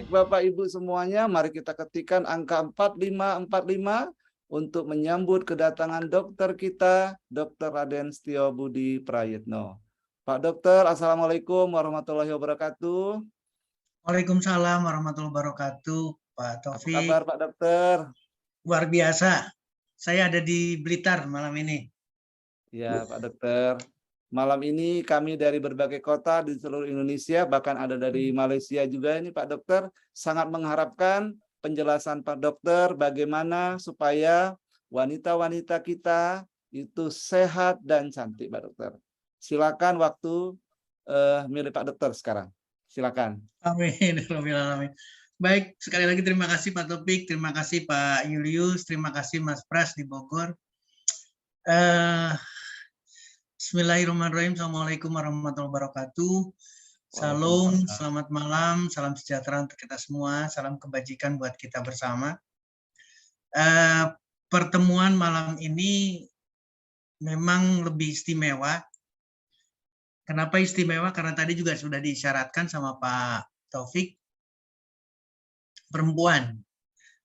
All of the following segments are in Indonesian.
Bapak Ibu semuanya, mari kita ketikkan angka 4545 untuk menyambut kedatangan dokter kita, Dr. Raden Setio Budi Prayitno. Pak Dokter, Assalamualaikum warahmatullahi wabarakatuh. Waalaikumsalam warahmatullahi wabarakatuh, Pak Apa Taufik. kabar Pak Dokter? Luar biasa. Saya ada di Blitar malam ini. Ya Pak Dokter. Malam ini kami dari berbagai kota di seluruh Indonesia, bahkan ada dari Malaysia juga ini Pak Dokter, sangat mengharapkan penjelasan Pak Dokter bagaimana supaya wanita-wanita kita itu sehat dan cantik Pak Dokter. Silakan waktu milik Pak Dokter sekarang. Silakan. Amin. Amin. Baik, sekali lagi terima kasih Pak Taufik, terima kasih Pak Julius, terima kasih Mas Pras di Bogor. Bismillahirrahmanirrahim. Assalamualaikum warahmatullahi wabarakatuh. Salam, selamat malam, salam sejahtera untuk kita semua, salam kebajikan buat kita bersama. Pertemuan malam ini memang lebih istimewa. Kenapa istimewa? Karena tadi juga sudah diisyaratkan sama Pak Taufik, perempuan,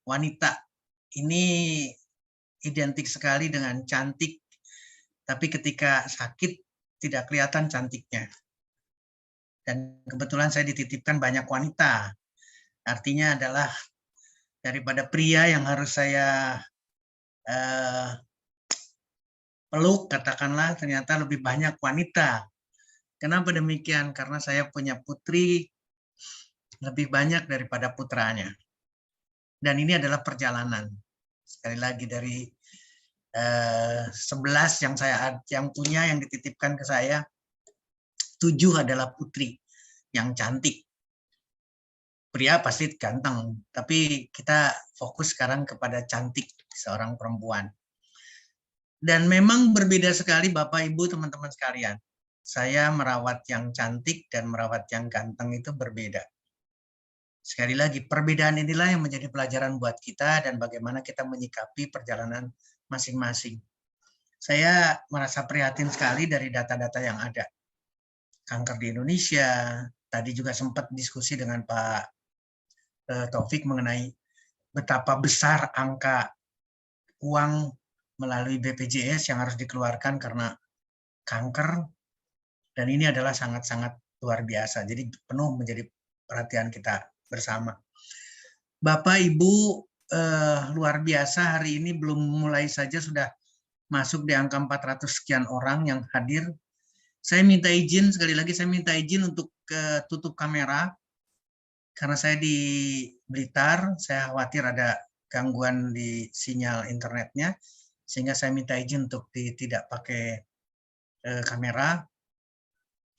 wanita, ini identik sekali dengan cantik, tapi ketika sakit tidak kelihatan cantiknya. Dan kebetulan saya dititipkan banyak wanita, artinya adalah daripada pria yang harus saya peluk, katakanlah, ternyata lebih banyak wanita. Kenapa demikian? Karena saya punya putri lebih banyak daripada putranya. Dan ini adalah perjalanan. Sekali lagi dari 11 yang punya, yang dititipkan ke saya, 7 adalah putri yang cantik. Pria pasti ganteng, tapi kita fokus sekarang kepada cantik seorang perempuan. Dan memang berbeda sekali Bapak Ibu teman-teman sekalian. Saya merawat yang cantik dan merawat yang ganteng itu berbeda. Sekali lagi, perbedaan inilah yang menjadi pelajaran buat kita dan bagaimana kita menyikapi perjalanan masing-masing. Saya merasa prihatin sekali dari data-data yang ada. Kanker di Indonesia, tadi juga sempat diskusi dengan Pak Taufik mengenai betapa besar angka uang melalui BPJS yang harus dikeluarkan karena kanker, dan ini adalah sangat-sangat luar biasa. Jadi penuh menjadi perhatian kita bersama. Bapak, Ibu, luar biasa, hari ini belum mulai saja sudah masuk di angka 400 sekian orang yang hadir. Saya minta izin, sekali lagi saya minta izin untuk tutup kamera, karena saya di Blitar, saya khawatir ada gangguan di sinyal internetnya, sehingga saya minta izin untuk tidak pakai kamera.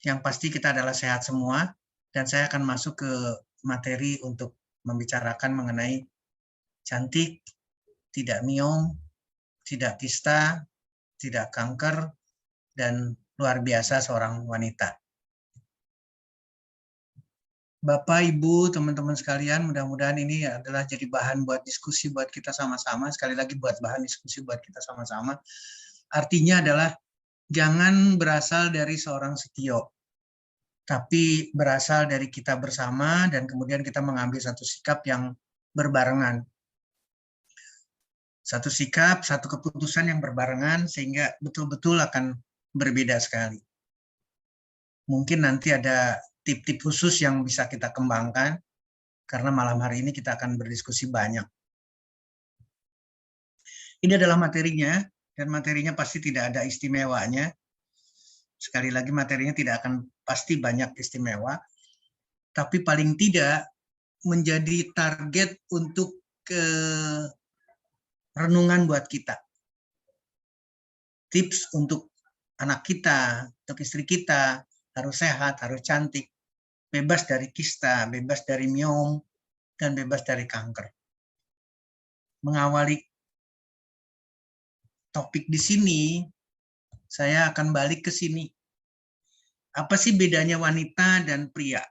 Yang pasti kita adalah sehat semua, dan saya akan masuk ke materi untuk membicarakan mengenai cantik, tidak miom, tidak kista, tidak kanker, dan luar biasa seorang wanita. Bapak, Ibu, teman-teman sekalian, mudah-mudahan ini adalah jadi bahan buat diskusi buat kita sama-sama. Sekali lagi buat bahan diskusi buat kita sama-sama. Artinya adalah jangan berasal dari seorang Setio, tapi berasal dari kita bersama dan kemudian kita mengambil satu sikap yang berbarengan. Satu sikap, satu keputusan yang berbarengan sehingga betul-betul akan berbeda sekali. Mungkin nanti ada tip-tip khusus yang bisa kita kembangkan, karena malam hari ini kita akan berdiskusi banyak. Ini adalah materinya, dan materinya pasti tidak ada istimewanya. Sekali lagi, materinya tidak akan pasti banyak istimewa, tapi paling tidak menjadi target untuk renungan buat kita. Tips untuk anak kita, untuk istri kita, harus sehat, harus cantik, bebas dari kista, bebas dari miom, dan bebas dari kanker. Mengawali topik di sini, saya akan balik ke sini. Apa sih bedanya wanita dan pria?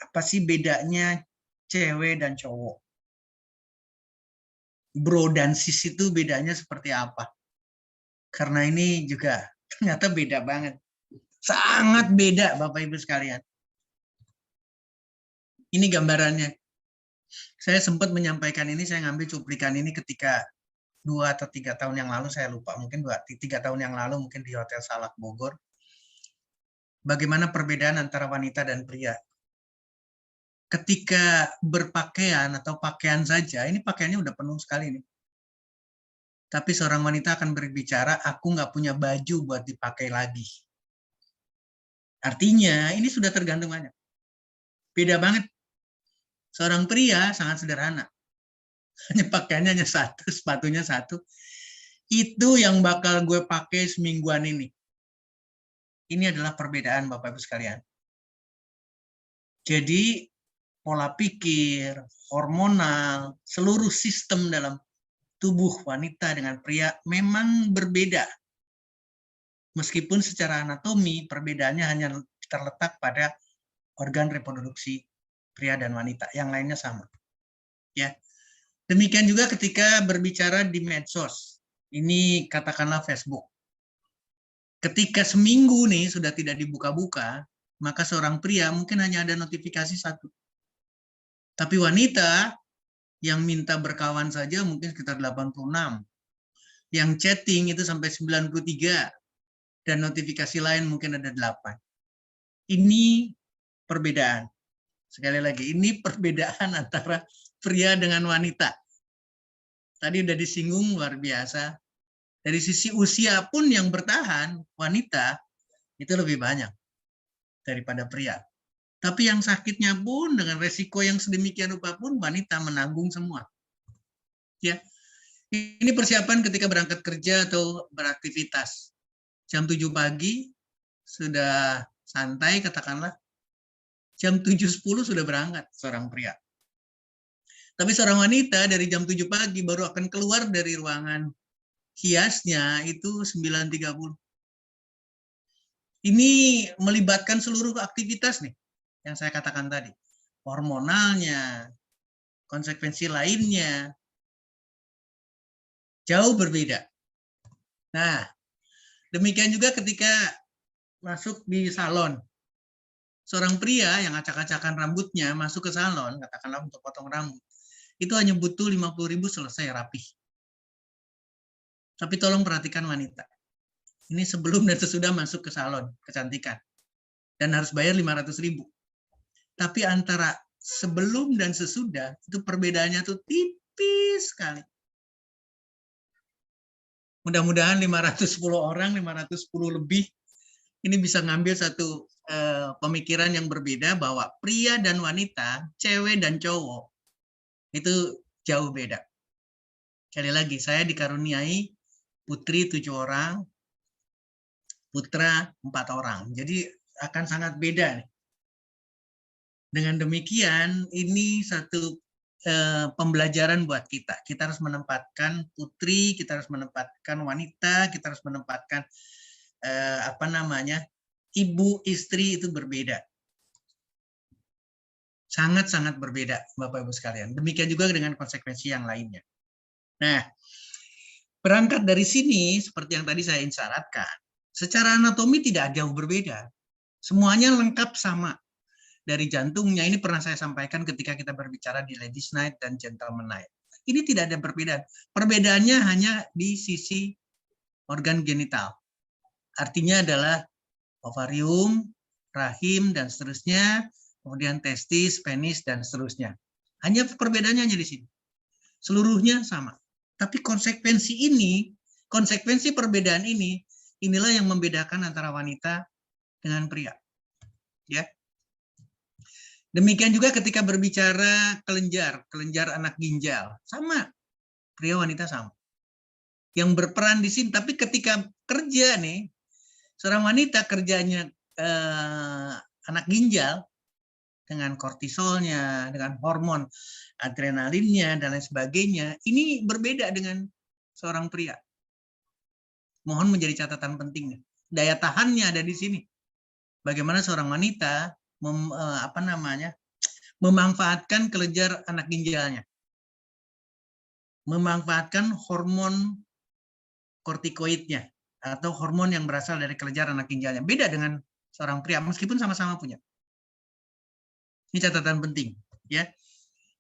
Apa sih bedanya cewek dan cowok? Bro dan sis itu bedanya seperti apa? Karena ini juga ternyata beda banget. Sangat beda Bapak Ibu sekalian. Ini gambarannya. Saya sempat menyampaikan ini, saya ngambil cuplikan ini ketika 2 atau 3 tahun yang lalu, saya lupa, mungkin 3 tahun yang lalu, mungkin di Hotel Salak Bogor. Bagaimana perbedaan antara wanita dan pria. Ketika berpakaian atau pakaian saja, ini pakaiannya udah penuh sekali nih. Tapi seorang wanita akan berbicara, aku nggak punya baju buat dipakai lagi. Artinya, ini sudah tergantung banyak. Beda banget. Seorang pria sangat sederhana. Hanya pakaiannya hanya satu, sepatunya satu. Itu yang bakal gue pakai semingguan ini. Ini adalah perbedaan Bapak Ibu sekalian. Jadi pola pikir, hormonal, seluruh sistem dalam tubuh wanita dengan pria memang berbeda. Meskipun secara anatomi perbedaannya hanya terletak pada organ reproduksi pria dan wanita, yang lainnya sama. Ya. Demikian juga ketika berbicara di medsos. Ini katakanlah Facebook. Ketika seminggu nih sudah tidak dibuka-buka, maka seorang pria mungkin hanya ada notifikasi satu. Tapi wanita yang minta berkawan saja mungkin sekitar 86. Yang chatting itu sampai 93. Dan notifikasi lain mungkin ada 8. Ini perbedaan. Sekali lagi, ini perbedaan antara pria dengan wanita. Tadi udah disinggung luar biasa. Dari sisi usia pun yang bertahan, wanita itu lebih banyak daripada pria. Tapi yang sakitnya pun dengan resiko yang sedemikian rupa pun wanita menanggung semua. Ya, ini persiapan ketika berangkat kerja atau beraktivitas. Jam 7 pagi sudah santai katakanlah. Jam 7.10 sudah berangkat seorang pria. Tapi seorang wanita dari jam 7 pagi baru akan keluar dari ruangan hiasnya itu 9.30. Ini melibatkan seluruh aktivitas nih yang saya katakan tadi. Hormonalnya, konsekuensi lainnya jauh berbeda. Nah, demikian juga ketika masuk di salon. Seorang pria yang acak-acakan rambutnya masuk ke salon, katakanlah untuk potong rambut, itu hanya butuh 50.000 selesai rapih. Tapi tolong perhatikan wanita. Ini sebelum dan sesudah masuk ke salon kecantikan. Dan harus bayar 500.000. Tapi antara sebelum dan sesudah, itu perbedaannya tuh tipis sekali. Mudah-mudahan 510 orang, 510 lebih, ini bisa ngambil satu pemikiran yang berbeda bahwa pria dan wanita, cewek dan cowok, itu jauh beda. Sekali lagi, saya dikaruniai putri 7 orang, putra 4 orang. Jadi akan sangat beda nih. Dengan demikian, ini satu pembelajaran buat kita. Kita harus menempatkan putri, kita harus menempatkan wanita, kita harus menempatkan ibu, istri itu berbeda. Sangat-sangat berbeda, Bapak Ibu sekalian. Demikian juga dengan konsekuensi yang lainnya. Nah, berangkat dari sini, seperti yang tadi saya isyaratkan, secara anatomi tidak jauh berbeda. Semuanya lengkap sama. Dari jantungnya, ini pernah saya sampaikan ketika kita berbicara di Ladies Night dan Gentleman Night. Ini tidak ada perbedaan. Perbedaannya hanya di sisi organ genital. Artinya adalah ovarium, rahim, dan seterusnya, kemudian testis, penis, dan seterusnya. Hanya perbedaannya hanya di sini. Seluruhnya sama. Tapi konsekuensi perbedaan ini, inilah yang membedakan antara wanita dengan pria. Ya. Demikian juga ketika berbicara kelenjar anak ginjal, sama, pria wanita sama. Yang berperan di sini, tapi ketika kerja nih, seorang wanita kerjanya anak ginjal dengan kortisolnya, dengan hormon adrenalinnya dan lain sebagainya, ini berbeda dengan seorang pria. Mohon menjadi catatan penting. Daya tahannya ada di sini. Bagaimana seorang wanita memanfaatkan kelenjar anak ginjalnya, memanfaatkan hormon kortikoidnya atau hormon yang berasal dari kelenjar anak ginjalnya. Beda dengan seorang pria, meskipun sama-sama punya. Ini catatan penting, ya.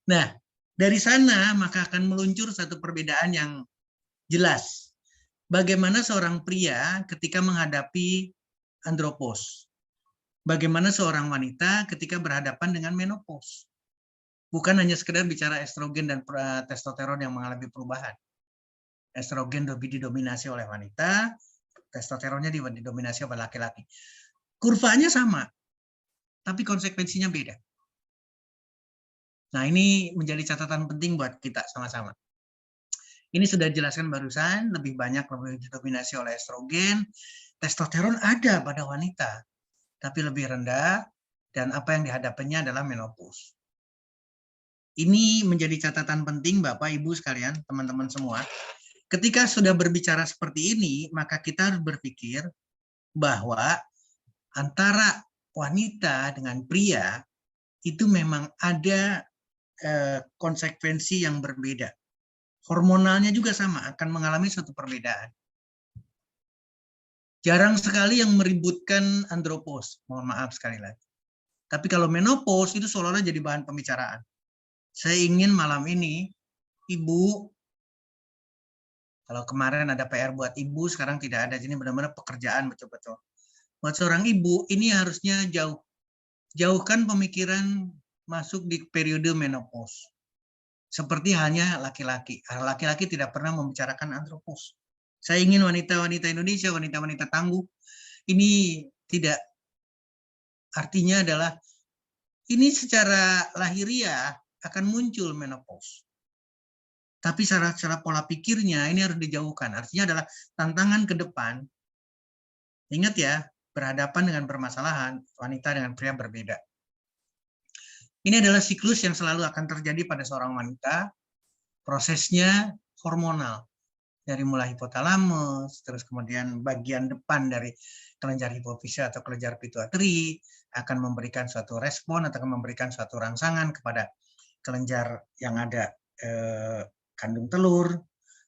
Nah, Dari sana maka akan meluncur satu perbedaan yang jelas. Bagaimana seorang pria ketika menghadapi andropos. Bagaimana seorang wanita ketika berhadapan dengan menopause. Bukan hanya sekedar bicara estrogen dan testosteron yang mengalami perubahan. Estrogen didominasi oleh wanita, testosteronnya didominasi oleh laki-laki. Kurvanya sama, tapi konsekuensinya beda. Nah, ini menjadi catatan penting buat kita sama-sama. Ini sudah dijelaskan barusan, lebih banyak lebih didominasi oleh estrogen. Testosteron ada pada wanita, tapi lebih rendah, dan apa yang dihadapinya adalah menopause. Ini menjadi catatan penting Bapak, Ibu sekalian, teman-teman semua. Ketika sudah berbicara seperti ini, maka kita harus berpikir bahwa antara wanita dengan pria itu memang ada konsekuensi yang berbeda. Hormonalnya juga sama, akan mengalami suatu perbedaan. Jarang sekali yang meributkan andropause, mohon maaf sekali lagi. Tapi kalau menopause itu seolah-olah jadi bahan pembicaraan. Saya ingin malam ini, Ibu, kalau kemarin ada PR buat Ibu, sekarang tidak ada, jadi benar-benar pekerjaan betul-betul. Buat seorang ibu, ini harusnya jauhkan pemikiran masuk di periode menopause. Seperti hanya laki-laki. Laki-laki tidak pernah membicarakan andropause. Saya ingin wanita-wanita Indonesia, wanita-wanita tangguh, ini tidak, artinya adalah ini secara lahiriah akan muncul menopause. Tapi secara pola pikirnya ini harus dijauhkan. Artinya adalah tantangan ke depan. Ingat ya, berhadapan dengan permasalahan, wanita dengan pria berbeda. Ini adalah siklus yang selalu akan terjadi pada seorang wanita. Prosesnya hormonal. Dari mulai hipotalamus, terus kemudian bagian depan dari kelenjar hipofisa atau kelenjar pituitari akan memberikan suatu respon atau akan memberikan suatu rangsangan kepada kelenjar yang ada kandung telur,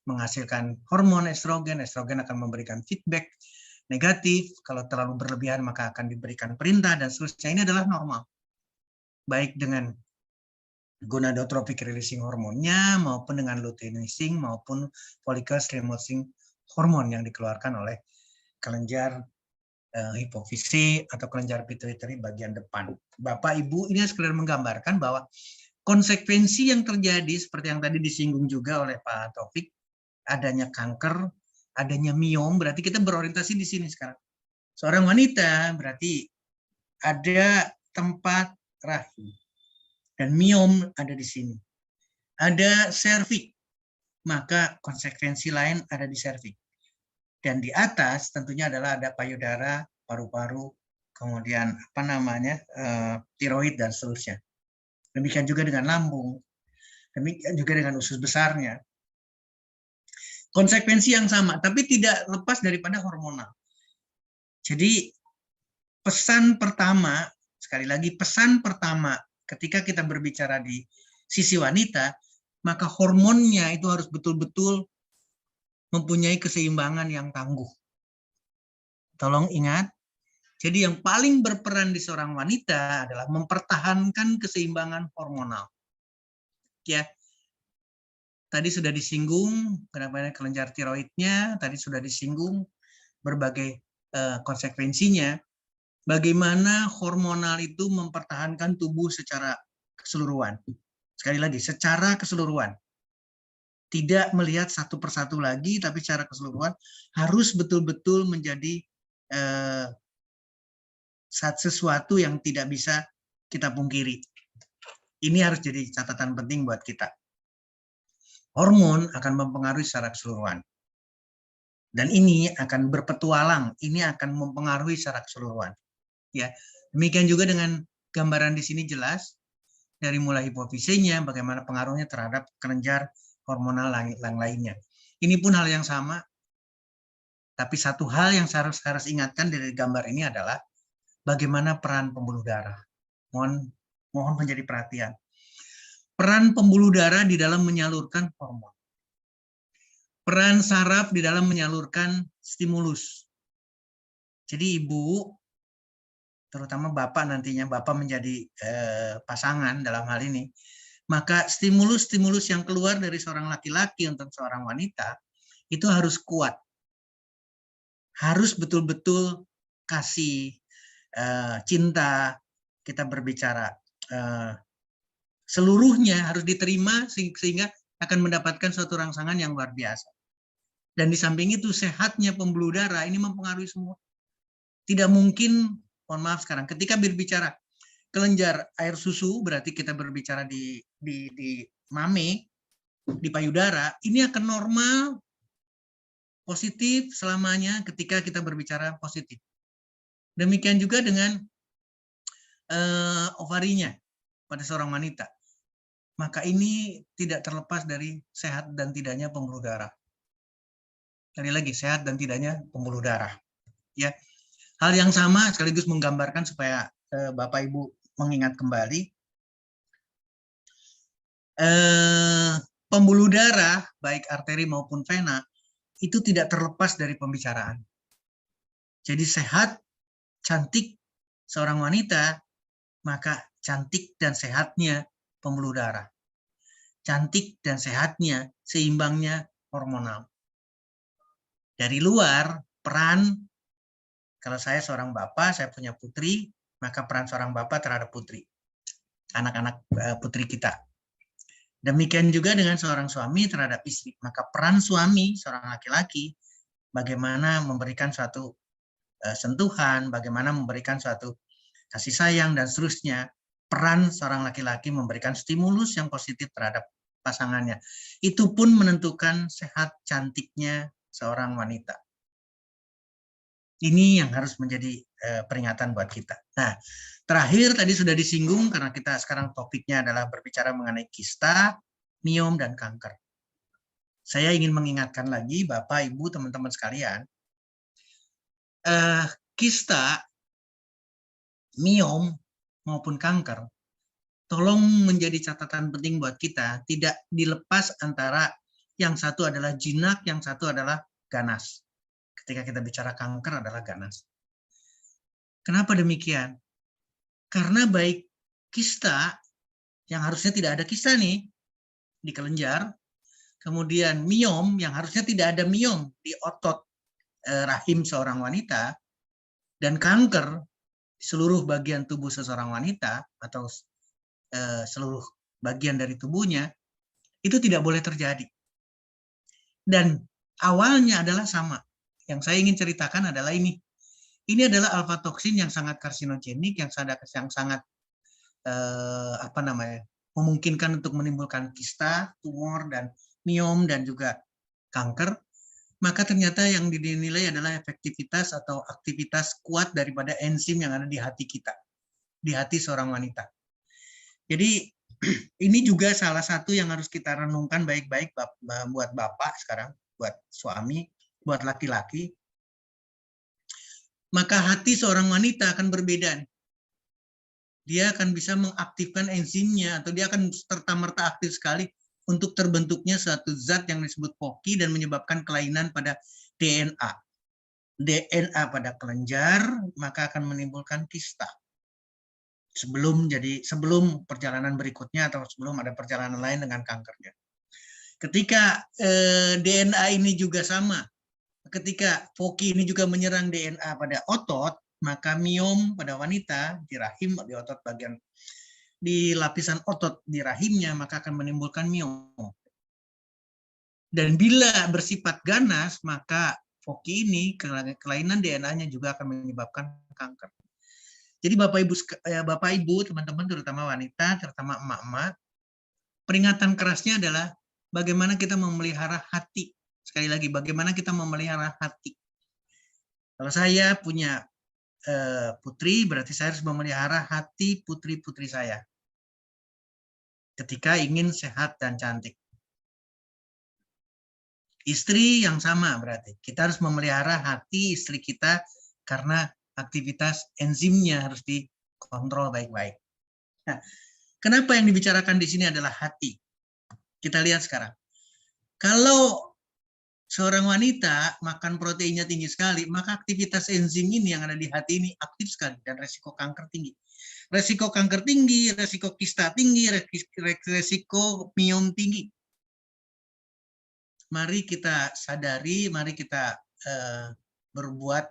menghasilkan hormon estrogen. Estrogen akan memberikan feedback negatif. Kalau terlalu berlebihan maka akan diberikan perintah dan seterusnya. Ini adalah normal. Baik dengan gonadotrophic releasing hormonnya maupun dengan luteinizing maupun follicle stimulating hormon yang dikeluarkan oleh kelenjar hipofise atau kelenjar pituitari bagian depan. Bapak Ibu, ini sekedar menggambarkan bahwa konsekuensi yang terjadi seperti yang tadi disinggung juga oleh Pak Taufik, adanya kanker, adanya miom, berarti kita berorientasi di sini sekarang. Seorang wanita berarti ada tempat rahim. Dan miom ada di sini. Ada serviks, maka konsekuensi lain ada di serviks. Dan di atas tentunya adalah ada payudara, paru-paru, kemudian tiroid dan seterusnya. Demikian juga dengan lambung, demikian juga dengan usus besarnya. Konsekuensi yang sama, tapi tidak lepas daripada hormonal. Jadi pesan pertama, sekali lagi pesan pertama ketika kita berbicara di sisi wanita, maka hormonnya itu harus betul-betul mempunyai keseimbangan yang tangguh. Tolong ingat, jadi yang paling berperan di seorang wanita adalah mempertahankan keseimbangan hormonal. Ya, tadi sudah disinggung kenapa kelenjar tiroidnya, tadi sudah disinggung berbagai konsekuensinya. Bagaimana hormonal itu mempertahankan tubuh secara keseluruhan. Sekali lagi, secara keseluruhan. Tidak melihat satu persatu lagi, tapi secara keseluruhan harus betul-betul menjadi sesuatu yang tidak bisa kita pungkiri. Ini harus jadi catatan penting buat kita. Hormon akan mempengaruhi secara keseluruhan. Dan ini akan berpetualang, ini akan mempengaruhi secara keseluruhan. Ya, demikian juga dengan gambaran di sini jelas dari mulai hipofisenya bagaimana pengaruhnya terhadap kelenjar hormonal yang lainnya. Ini pun hal yang sama. Tapi satu hal yang harus ingatkan dari gambar ini adalah bagaimana peran pembuluh darah. Mohon menjadi perhatian. Peran pembuluh darah di dalam menyalurkan hormon. Peran saraf di dalam menyalurkan stimulus. Jadi ibu, terutama bapak nantinya, bapak menjadi pasangan dalam hal ini, Maka stimulus-stimulus yang keluar dari seorang laki-laki untuk seorang wanita itu harus kuat. Harus betul-betul kasih cinta, kita berbicara seluruhnya harus diterima sehingga akan mendapatkan suatu rangsangan yang luar biasa. Dan di samping itu sehatnya pembuluh darah ini mempengaruhi semua. Tidak mungkin, mohon maaf sekarang, ketika berbicara kelenjar air susu, berarti kita berbicara di mame, di payudara, ini akan normal, positif selamanya ketika kita berbicara positif. Demikian juga dengan ovarinya pada seorang wanita. Maka ini tidak terlepas dari sehat dan tidaknya pembuluh darah. Sekali lagi, sehat dan tidaknya pembuluh darah. Ya, hal yang sama sekaligus menggambarkan supaya Bapak Ibu mengingat kembali. Pembuluh darah, baik arteri maupun vena, itu tidak terlepas dari pembicaraan. Jadi sehat, cantik seorang wanita, maka cantik dan sehatnya pembuluh darah. Cantik dan sehatnya, seimbangnya hormonal. Dari luar, peran, kalau saya seorang bapak, saya punya putri, maka peran seorang bapak terhadap putri. Anak-anak putri kita. Demikian juga dengan seorang suami terhadap istri. Maka peran suami, seorang laki-laki, bagaimana memberikan suatu sentuhan, bagaimana memberikan suatu kasih sayang, dan seterusnya. Peran seorang laki-laki memberikan stimulus yang positif terhadap pasangannya. Itu pun menentukan sehat cantiknya seorang wanita. Ini yang harus menjadi peringatan buat kita. Nah, terakhir tadi sudah disinggung karena kita sekarang topiknya adalah berbicara mengenai kista, miom, dan kanker. Saya ingin mengingatkan lagi Bapak, Ibu, teman-teman sekalian, kista, miom, maupun kanker, tolong menjadi catatan penting buat kita, tidak dilepas antara yang satu adalah jinak, yang satu adalah ganas. Ketika kita bicara kanker adalah ganas. Kenapa demikian? Karena baik kista, yang harusnya tidak ada kista nih, di kelenjar, kemudian miom, yang harusnya tidak ada miom di otot rahim seorang wanita, dan kanker di seluruh bagian tubuh seseorang wanita, atau seluruh bagian dari tubuhnya, itu tidak boleh terjadi. Dan awalnya adalah sama. Yang saya ingin ceritakan adalah ini. Ini adalah alfa toksin yang sangat karsinogenik, yang sangat memungkinkan untuk menimbulkan kista, tumor, dan miom, dan juga kanker. Maka ternyata yang dinilai adalah efektivitas atau aktivitas kuat daripada enzim yang ada di hati kita, di hati seorang wanita. Jadi ini juga salah satu yang harus kita renungkan baik-baik buat bapak sekarang, buat suami, buat laki-laki. Maka hati seorang wanita akan berbeda. Dia akan bisa mengaktifkan enzimnya, atau dia akan serta-merta aktif sekali untuk terbentuknya suatu zat yang disebut POKI dan menyebabkan kelainan pada DNA. DNA pada kelenjar, maka akan menimbulkan kista. Sebelum perjalanan berikutnya atau sebelum ada perjalanan lain dengan kankernya. Ketika DNA ini juga sama, ketika POKI ini juga menyerang DNA pada otot, maka miom pada wanita di rahim, di otot bagian, di lapisan otot di rahimnya, maka akan menimbulkan miom. Dan bila bersifat ganas, maka POKI ini, kelainan DNA-nya juga akan menyebabkan kanker. Jadi Bapak Ibu, teman-teman, terutama wanita, terutama emak-emak, peringatan kerasnya adalah bagaimana kita memelihara hati. Sekali lagi, bagaimana kita memelihara hati. Kalau saya punya putri, berarti saya harus memelihara hati putri-putri saya. Ketika ingin sehat dan cantik. Istri yang sama berarti. Kita harus memelihara hati istri kita karena aktivitas enzimnya harus dikontrol baik-baik. Nah, kenapa yang dibicarakan di sini adalah hati? Kita lihat sekarang. Kalau seorang wanita makan proteinnya tinggi sekali, maka aktivitas enzim ini yang ada di hati ini aktif sekali dan resiko kanker tinggi. resiko kanker tinggi, resiko kista tinggi, resiko miom tinggi. Mari kita sadari, mari kita berbuat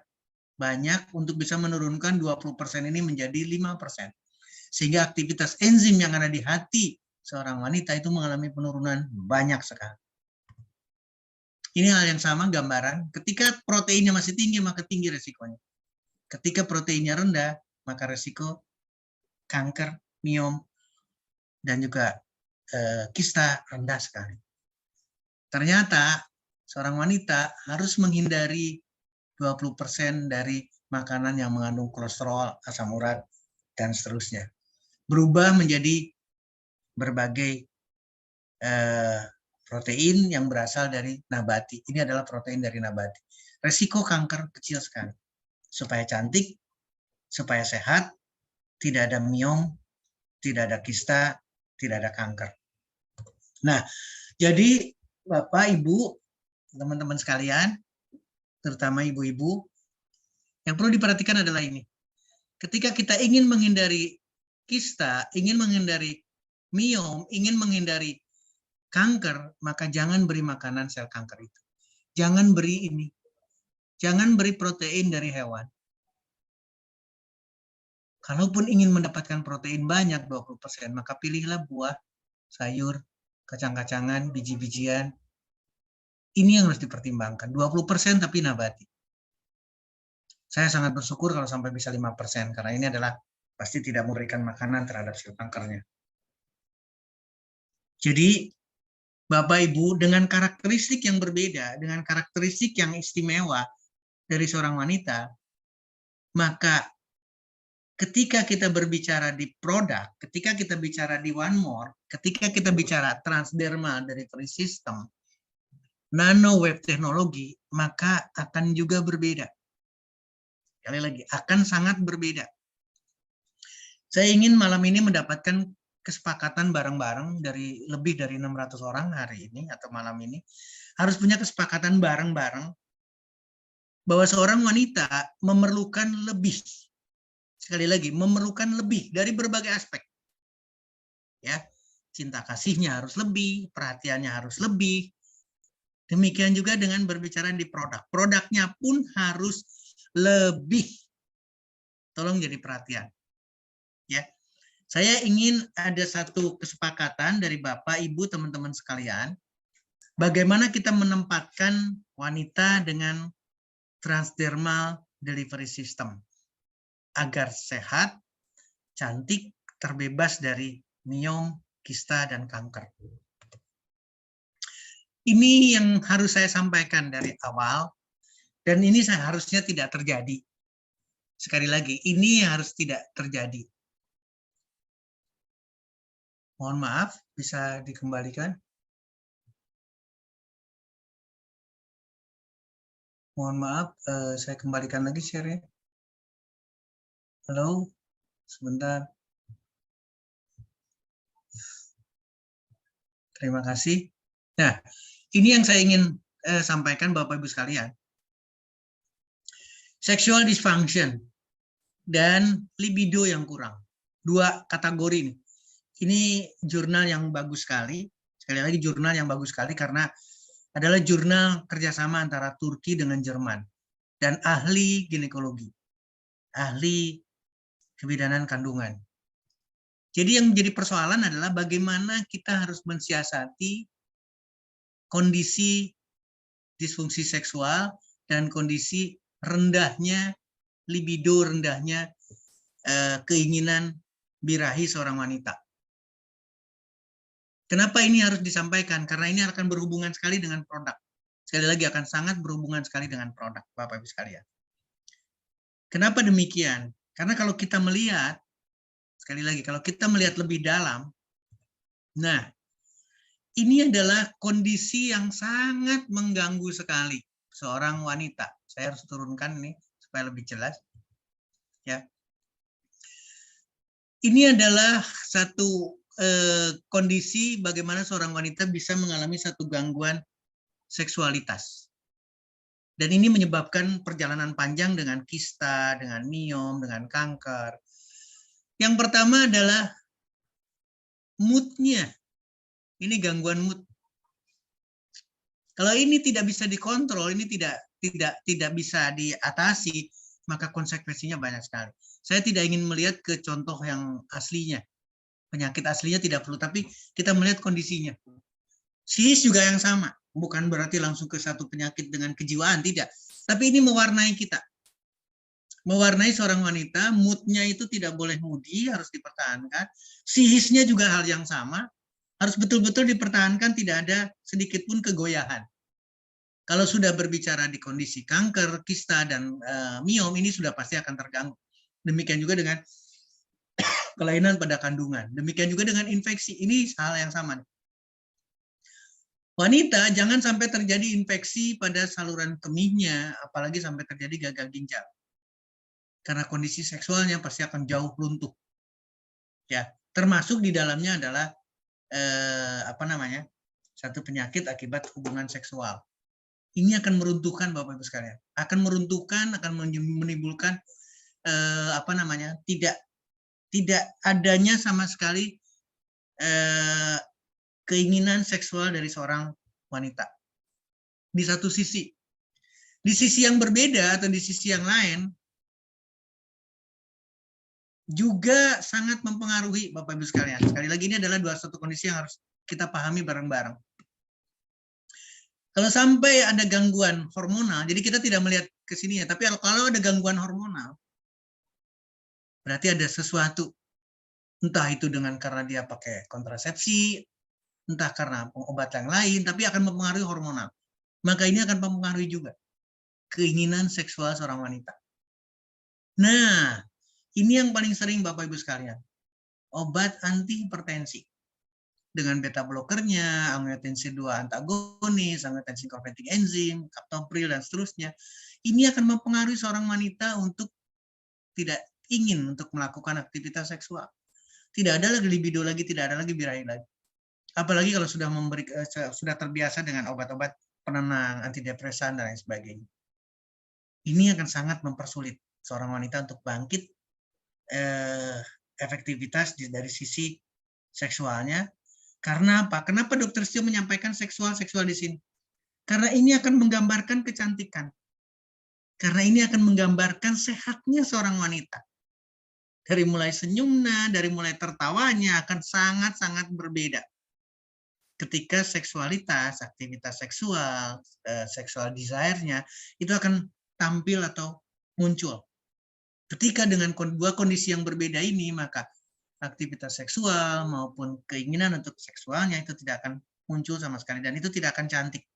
banyak untuk bisa menurunkan 20% ini menjadi 5%. Sehingga aktivitas enzim yang ada di hati seorang wanita itu mengalami penurunan banyak sekali. Ini hal yang sama gambaran, ketika proteinnya masih tinggi, maka tinggi resikonya. Ketika proteinnya rendah, maka resiko kanker, miom, dan juga kista rendah sekali. Ternyata seorang wanita harus menghindari 20% dari makanan yang mengandung kolesterol, asam urat, dan seterusnya. Berubah menjadi berbagai protein yang berasal dari nabati. Ini adalah protein dari nabati. Resiko kanker kecil sekali. Supaya cantik, supaya sehat, tidak ada miom, tidak ada kista, tidak ada kanker. Nah, jadi Bapak, Ibu, teman-teman sekalian, terutama ibu-ibu, yang perlu diperhatikan adalah ini. Ketika kita ingin menghindari kista, ingin menghindari miom, ingin menghindari kanker, maka jangan beri makanan sel kanker itu. Jangan beri ini. Jangan beri protein dari hewan. Kalaupun ingin mendapatkan protein banyak 20%, maka pilihlah buah, sayur, kacang-kacangan, biji-bijian. Ini yang harus dipertimbangkan. 20% tapi nabati. Saya sangat bersyukur kalau sampai bisa 5%, karena ini adalah pasti tidak memberikan makanan terhadap sel kankernya. Jadi, Bapak Ibu, dengan karakteristik yang berbeda, dengan karakteristik yang istimewa dari seorang wanita, maka ketika kita berbicara di produk, ketika kita bicara di One More, ketika kita bicara transdermal delivery system, nano wave teknologi, maka akan juga berbeda. Sekali lagi, akan sangat berbeda. Saya ingin malam ini mendapatkan kesepakatan bareng-bareng dari lebih dari 600 orang hari ini atau malam ini, harus punya kesepakatan bareng-bareng bahwa seorang wanita memerlukan lebih. Sekali lagi, memerlukan lebih dari berbagai aspek. Ya, cinta kasihnya harus lebih, perhatiannya harus lebih. Demikian juga dengan berbicara di produk. Produknya pun harus lebih. Tolong jadi perhatian. Ya. Saya ingin ada satu kesepakatan dari Bapak, Ibu, teman-teman sekalian. Bagaimana kita menempatkan wanita dengan transdermal delivery system agar sehat, cantik, terbebas dari miom, kista, dan kanker. Ini yang harus saya sampaikan dari awal, dan ini seharusnya tidak terjadi. Sekali lagi, ini harus tidak terjadi. Mohon maaf, bisa dikembalikan. Mohon maaf, saya kembalikan lagi share-nya. Halo, sebentar. Terima kasih. Nah, ini yang saya ingin sampaikan Bapak Ibu sekalian. Sexual dysfunction dan libido yang kurang. Dua kategori ini. Ini jurnal yang bagus sekali. Sekali lagi jurnal yang bagus sekali karena adalah jurnal kerjasama antara Turki dengan Jerman. Dan ahli ginekologi. Ahli kebidanan kandungan. Jadi yang menjadi persoalan adalah bagaimana kita harus mensiasati kondisi disfungsi seksual dan kondisi rendahnya libido, rendahnya keinginan birahi seorang wanita. Kenapa ini harus disampaikan? Karena ini akan berhubungan sekali dengan produk. Sekali lagi akan sangat berhubungan sekali dengan produk, Bapak Ibu sekalian. Kenapa demikian? Karena kalau kita melihat, sekali lagi, kalau kita melihat lebih dalam, nah, ini adalah kondisi yang sangat mengganggu sekali seorang wanita. Saya harus turunkan ini supaya lebih jelas. Ya. Ini adalah satu kondisi bagaimana seorang wanita bisa mengalami satu gangguan seksualitas. Dan ini menyebabkan perjalanan panjang dengan kista, dengan miom, dengan kanker. Yang pertama adalah mood-nya. Ini gangguan mood. Kalau ini tidak bisa dikontrol, ini tidak bisa diatasi, maka konsekuensinya banyak sekali. Saya tidak ingin melihat ke contoh yang aslinya. Penyakit aslinya tidak perlu, tapi kita melihat kondisinya. Psikis juga yang sama, bukan berarti langsung ke satu penyakit dengan kejiwaan, tidak. Tapi ini mewarnai kita. Mewarnai seorang wanita, moodnya itu tidak boleh moody, harus dipertahankan. Psikisnya juga hal yang sama, harus betul-betul dipertahankan, tidak ada sedikit pun kegoyahan. Kalau sudah berbicara di kondisi kanker, kista, dan miom, ini sudah pasti akan terganggu. Demikian juga dengan kelainan pada kandungan. Demikian juga dengan infeksi. Ini hal yang sama. Wanita jangan sampai terjadi infeksi pada saluran kemihnya, apalagi sampai terjadi gagal ginjal. Karena kondisi seksualnya pasti akan jauh runtuh. Ya, termasuk di dalamnya adalah satu penyakit akibat hubungan seksual. Ini akan meruntuhkan Bapak Ibu sekalian. Akan meruntuhkan, akan menimbulkan tidak adanya sama sekali keinginan seksual dari seorang wanita. Di satu sisi. Di sisi yang berbeda atau di sisi yang lain, juga sangat mempengaruhi Bapak Ibu sekalian. Sekali lagi ini adalah satu kondisi yang harus kita pahami bareng-bareng. Kalau sampai ada gangguan hormonal, jadi kita tidak melihat ke sini ya, tapi kalau ada gangguan hormonal, berarti ada sesuatu. Entah itu karena dia pakai kontrasepsi, entah karena obat yang lain, tapi akan mempengaruhi hormonal. Maka ini akan mempengaruhi juga keinginan seksual seorang wanita. Nah, ini yang paling sering Bapak Ibu sekalian. Obat antihipertensi. Dengan beta blokernya, angiotensin 2 antagonis, angiotensin converting enzim, captopril, dan seterusnya. Ini akan mempengaruhi seorang wanita untuk tidak ingin untuk melakukan aktivitas seksual. Tidak ada lagi libido lagi, tidak ada lagi birahi lagi. Apalagi kalau sudah terbiasa dengan obat-obat penenang, antidepresan, dan lain sebagainya. Ini akan sangat mempersulit seorang wanita untuk bangkit efektivitas dari sisi seksualnya. Karena apa? Kenapa Dr. Stio menyampaikan seksual di sini? Karena ini akan menggambarkan kecantikan. Karena ini akan menggambarkan sehatnya seorang wanita. Dari mulai senyumnya, dari mulai tertawanya akan sangat-sangat berbeda. Ketika seksualitas, aktivitas seksual, seksual desire-nya itu akan tampil atau muncul. Ketika dengan dua kondisi yang berbeda ini, maka aktivitas seksual maupun keinginan untuk seksualnya itu tidak akan muncul sama sekali, dan itu tidak akan cantik.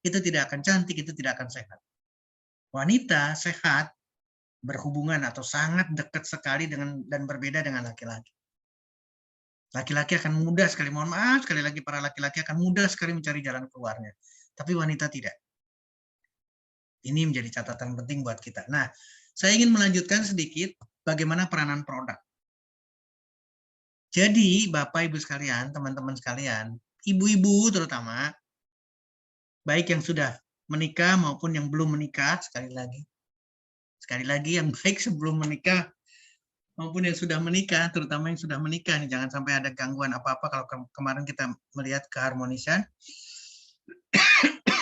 Itu tidak akan cantik, itu tidak akan sehat. Wanita sehat berhubungan atau sangat dekat sekali dengan dan berbeda dengan laki-laki. Laki-laki akan mudah sekali, mohon maaf sekali lagi, para laki-laki akan mudah sekali mencari jalan keluarnya. Tapi wanita tidak. Ini menjadi catatan penting buat kita. Nah, saya ingin melanjutkan sedikit bagaimana peranan produk. Jadi, Bapak Ibu sekalian, teman-teman sekalian, ibu-ibu terutama, baik yang sudah menikah maupun yang belum menikah, sekali lagi yang baik sebelum menikah maupun yang sudah menikah, terutama yang sudah menikah, jangan sampai ada gangguan apa-apa. Kalau kemarin kita melihat keharmonisan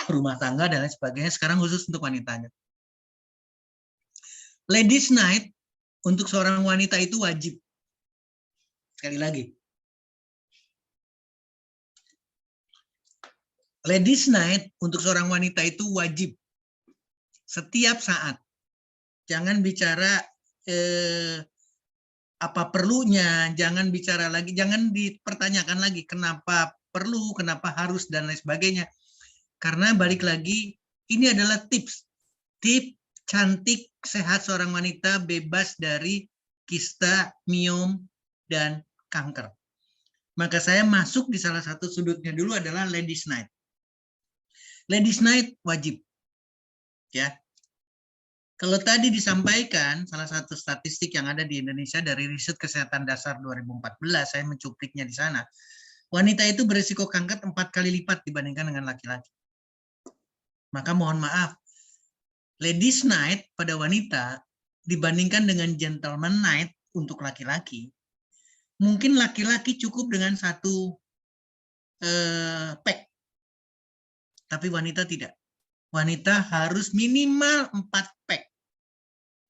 rumah tangga dan lain sebagainya, sekarang khusus untuk wanitanya. Ladies Night untuk seorang wanita itu wajib. Sekali lagi. Ladies Night untuk seorang wanita itu wajib. Setiap saat. Jangan bicara apa perlunya, jangan bicara lagi, jangan dipertanyakan lagi kenapa perlu, kenapa harus, dan lain sebagainya. Karena balik lagi, ini adalah tips cantik, sehat seorang wanita bebas dari kista, miom, dan kanker. Maka saya masuk di salah satu sudutnya dulu adalah Ladies Night. Ladies Night wajib. Ya. Kalau tadi disampaikan salah satu statistik yang ada di Indonesia dari riset kesehatan dasar 2014, saya mencupliknya di sana. Wanita itu berisiko kanker 4 kali lipat dibandingkan dengan laki-laki. Maka mohon maaf, Ladies Night pada wanita dibandingkan dengan Gentleman Night untuk laki-laki, mungkin laki-laki cukup dengan 1 pack, tapi wanita tidak. Wanita harus minimal 4 pack.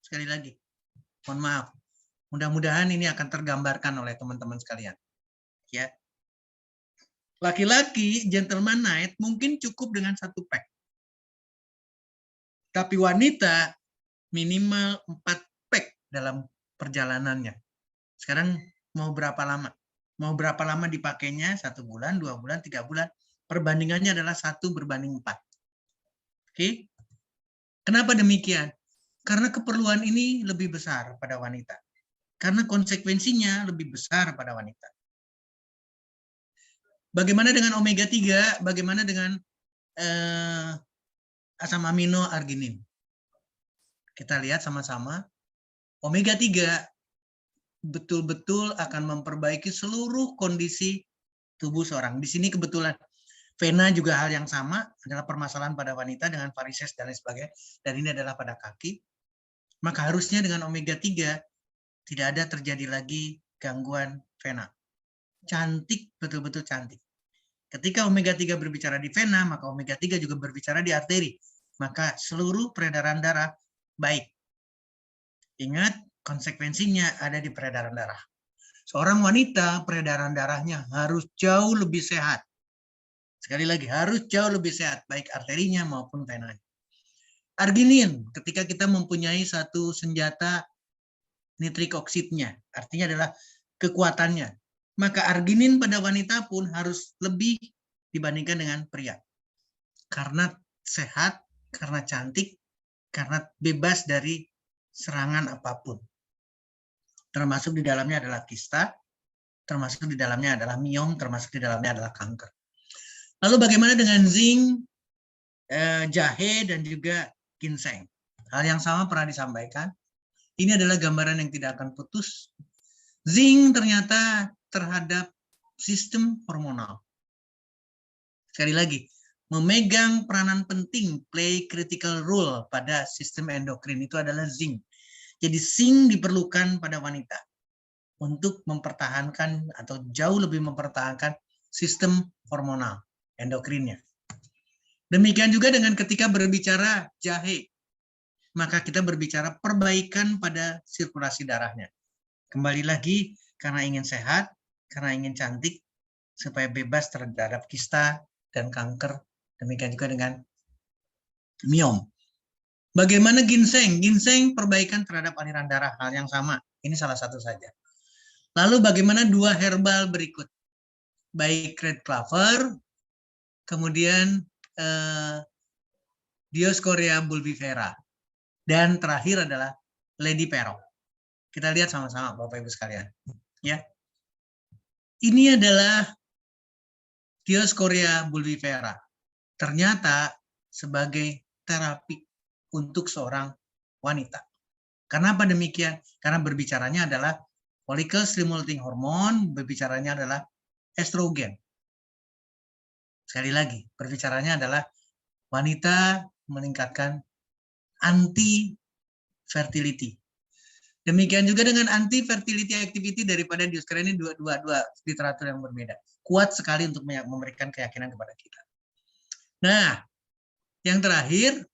Sekali lagi, mohon maaf. Mudah-mudahan ini akan tergambarkan oleh teman-teman sekalian. Ya. Laki-laki gentleman night mungkin cukup dengan 1 pack. Tapi wanita minimal 4 pack dalam perjalanannya. Sekarang mau berapa lama? Mau berapa lama dipakainya? 1 bulan, 2 bulan, 3 bulan. Perbandingannya adalah 1:4. Oke? Kenapa demikian? Karena keperluan ini lebih besar pada wanita. Karena konsekuensinya lebih besar pada wanita. Bagaimana dengan omega 3? Bagaimana dengan asam amino arginin? Kita lihat sama-sama. Omega 3 betul-betul akan memperbaiki seluruh kondisi tubuh seorang. Di sini kebetulan vena juga hal yang sama, adalah permasalahan pada wanita dengan varises dan lain sebagainya. Dan ini adalah pada kaki. Maka harusnya dengan omega 3 tidak ada terjadi lagi gangguan vena. Cantik, betul-betul cantik. Ketika omega 3 berbicara di vena, maka omega 3 juga berbicara di arteri. Maka seluruh peredaran darah baik. Ingat, konsekuensinya ada di peredaran darah. Seorang wanita, peredaran darahnya harus jauh lebih sehat. Sekali lagi, harus jauh lebih sehat, baik arterinya maupun venanya. Arginin, ketika kita mempunyai satu senjata nitrik oksidnya, artinya adalah kekuatannya. Maka arginin pada wanita pun harus lebih dibandingkan dengan pria. Karena sehat, karena cantik, karena bebas dari serangan apapun. Termasuk di dalamnya adalah kista, termasuk di dalamnya adalah miom, termasuk di dalamnya adalah kanker. Lalu bagaimana dengan zinc, jahe, dan juga ginseng? Hal yang sama pernah disampaikan. Ini adalah gambaran yang tidak akan putus. Zinc ternyata terhadap sistem hormonal. Sekali lagi, memegang peranan penting, play critical role pada sistem endokrin itu adalah zinc. Jadi zinc diperlukan pada wanita untuk mempertahankan atau jauh lebih mempertahankan sistem hormonal endokrinnya. Demikian juga dengan ketika berbicara jahe, maka kita berbicara perbaikan pada sirkulasi darahnya. Kembali lagi, karena ingin sehat, karena ingin cantik, supaya bebas terhadap kista dan kanker. Demikian juga dengan miom. Bagaimana ginseng? Ginseng perbaikan terhadap aliran darah, hal yang sama. Ini salah satu saja. Lalu bagaimana 2 herbal berikut? Baik red clover, kemudian Dioscorea bulbifera, dan terakhir adalah Lady Perok. Kita lihat sama-sama Bapak Ibu sekalian. Ya. Ini adalah Dioscorea bulbifera. Ternyata sebagai terapi untuk seorang wanita. Kenapa demikian? Karena berbicaranya adalah follicle stimulating hormone, berbicaranya adalah estrogen. Sekali lagi, berbicaranya adalah wanita meningkatkan anti-fertility. Demikian juga dengan anti-fertility activity daripada Dioscorea ini dua literatur yang berbeda. Kuat sekali untuk memberikan keyakinan kepada kita. Nah, yang terakhir,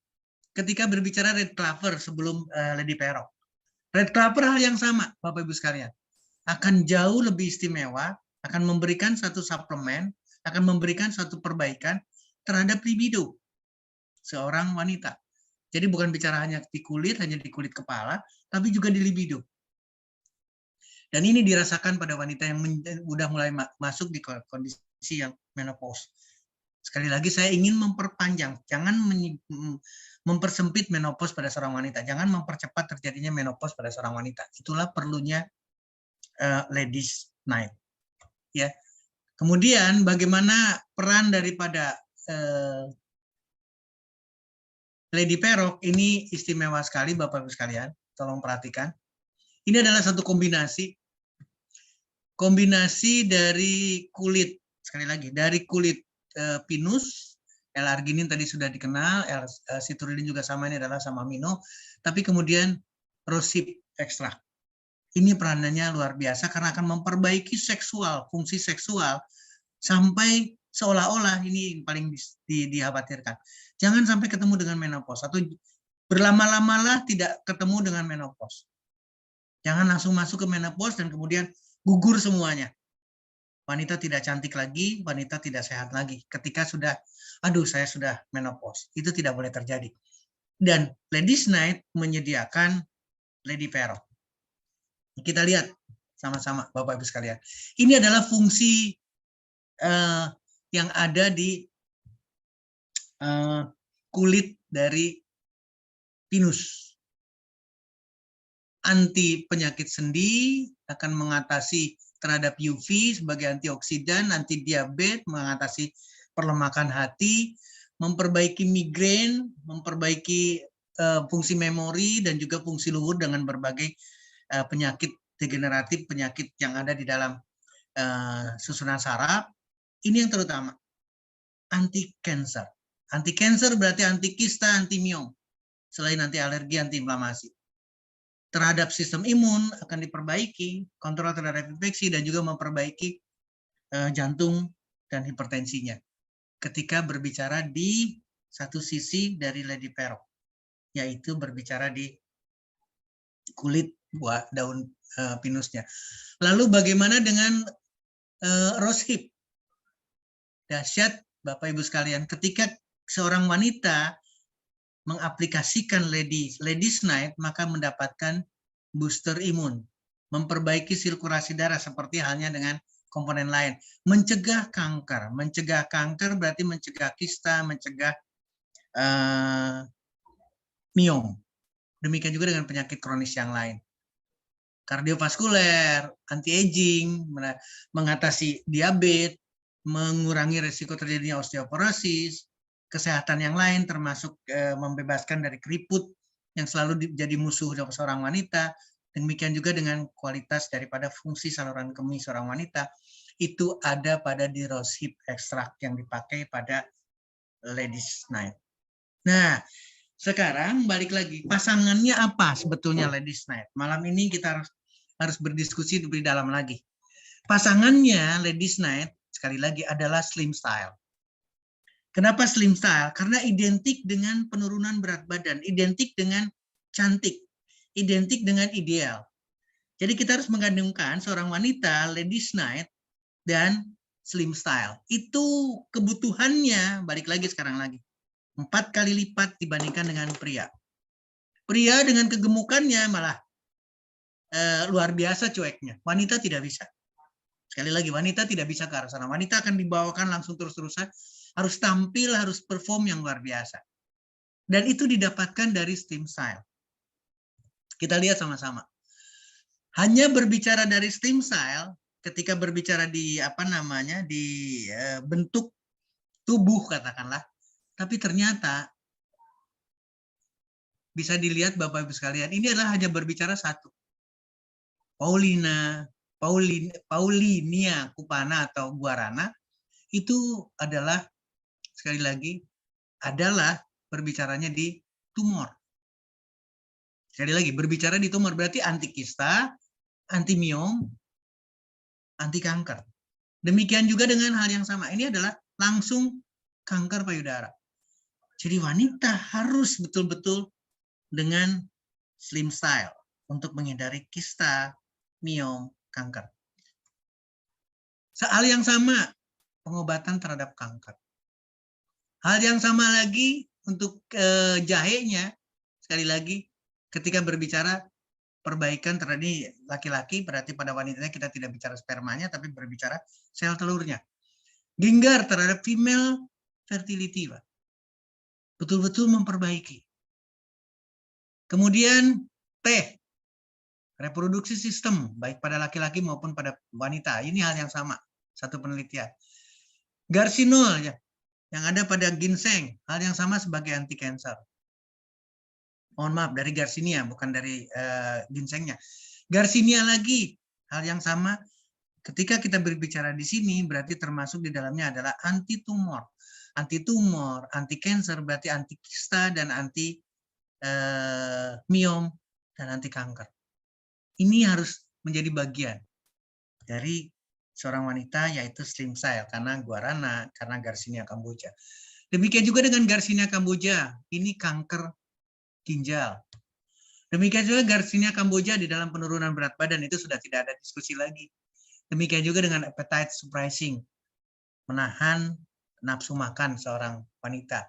ketika berbicara red clover sebelum Lady Perok. Red clover hal yang sama, Bapak Ibu sekalian. Akan jauh lebih istimewa, akan memberikan satu suplemen, akan memberikan satu perbaikan terhadap libido seorang wanita. Jadi bukan bicara hanya di kulit kepala, tapi juga di libido. Dan ini dirasakan pada wanita yang sudah mulai masuk di kondisi yang menopause. Sekali lagi saya ingin memperpanjang, jangan mempersempit menopause pada seorang wanita, jangan mempercepat terjadinya menopause pada seorang wanita. Itulah perlunya ladies night. Ya. Kemudian bagaimana peran daripada Lady Perok ini istimewa sekali Bapak Ibu sekalian, tolong perhatikan. Ini adalah satu kombinasi dari kulit, sekali lagi, dari kulit pinus, L-arginin tadi sudah dikenal, L-citrulline juga sama, ini adalah asam amino, tapi kemudian rosehip ekstrak. Ini peranannya luar biasa karena akan memperbaiki fungsi seksual sampai seolah-olah ini yang paling dikhawatirkan. Jangan sampai ketemu dengan menopause atau berlama-lamalah tidak ketemu dengan menopause. Jangan langsung masuk ke menopause dan kemudian gugur semuanya. Wanita tidak cantik lagi, wanita tidak sehat lagi. Ketika sudah, aduh saya sudah menopause. Itu tidak boleh terjadi. Dan Ladies Night menyediakan Lady Pearl. Kita lihat sama-sama Bapak Ibu sekalian. Ini adalah fungsi yang ada di kulit dari pinus. Anti penyakit sendi, akan mengatasi terhadap UV sebagai antioksidan, anti diabetes, mengatasi perlemakan hati, memperbaiki migrain, memperbaiki fungsi memori dan juga fungsi luhur dengan berbagai penyakit degeneratif, penyakit yang ada di dalam susunan saraf. Ini yang terutama. Anti cancer. Anti cancer berarti anti kista, anti miom. Selain anti alergi, anti inflamasi. Terhadap sistem imun akan diperbaiki, kontrol terhadap infeksi, dan juga memperbaiki jantung dan hipertensinya. Ketika berbicara di satu sisi dari Lady Pearl, yaitu berbicara di kulit buah daun pinusnya. Lalu bagaimana dengan rosehip? Dahsyat Bapak Ibu sekalian, ketika seorang wanita mengaplikasikan Ladies Night, maka mendapatkan booster imun, memperbaiki sirkulasi darah seperti halnya dengan komponen lain, mencegah kanker. Mencegah kanker berarti mencegah kista, mencegah miom. Demikian juga dengan penyakit kronis yang lain. Kardiovaskuler, anti-aging, mengatasi diabetes, mengurangi risiko terjadinya osteoporosis, kesehatan yang lain termasuk membebaskan dari keriput yang selalu jadi musuh seorang wanita. Demikian juga dengan kualitas daripada fungsi saluran kemih seorang wanita. Itu ada pada di rosehip ekstrak yang dipakai pada Ladies Night. Nah, sekarang balik lagi, pasangannya apa sebetulnya Ladies Night? Malam ini kita harus berdiskusi lebih dalam lagi. Pasangannya Ladies Night sekali lagi adalah slim style. Kenapa slim style? Karena identik dengan penurunan berat badan, identik dengan cantik, identik dengan ideal. Jadi kita harus menggandengkan seorang wanita Ladies Night dan slim style. Itu kebutuhannya, balik lagi sekarang lagi, 4 kali lipat dibandingkan dengan pria. Pria dengan kegemukannya malah luar biasa cueknya. Wanita tidak bisa. Sekali lagi, wanita tidak bisa ke arah sana. Wanita akan dibawakan langsung terus-terusan, harus tampil, harus perform yang luar biasa. Dan itu didapatkan dari slim style. Kita lihat sama-sama. Hanya berbicara dari slim style, ketika berbicara di bentuk tubuh katakanlah, tapi ternyata bisa dilihat Bapak Ibu sekalian, ini adalah hanya berbicara satu. Paulinia Kupana atau Guarana itu adalah sekali lagi adalah berbicaranya di tumor. Sekali lagi berbicara di tumor berarti anti kista, anti miom, anti kanker. Demikian juga dengan hal yang sama. Ini adalah langsung kanker payudara. Jadi wanita harus betul-betul dengan slim style untuk menghindari kista, miom, kanker. Hal yang sama pengobatan terhadap kanker. Hal yang sama lagi untuk jahenya, sekali lagi ketika berbicara perbaikan terhadap laki-laki, berarti pada wanitanya kita tidak bicara spermanya, tapi berbicara sel telurnya. Ginggar terhadap female fertility, Pak. Betul-betul memperbaiki. Kemudian T, reproduksi sistem, baik pada laki-laki maupun pada wanita. Ini hal yang sama, satu penelitian. Garsinol, ya, yang ada pada ginseng, hal yang sama sebagai anti cancer. Mohon maaf, dari Garcinia, bukan dari ginsengnya. Garcinia lagi, hal yang sama. Ketika kita berbicara di sini, berarti termasuk di dalamnya adalah anti tumor. Anti tumor, anti cancer, berarti anti kista dan anti miom dan anti kanker. Ini harus menjadi bagian dari seorang wanita, yaitu slim cell, karena guarana, karena Garcinia cambogia. Demikian juga dengan Garcinia cambogia, ini kanker ginjal. Demikian juga Garcinia cambogia di dalam penurunan berat badan, itu sudah tidak ada diskusi lagi. Demikian juga dengan appetite suppressing, menahan nafsu makan seorang wanita.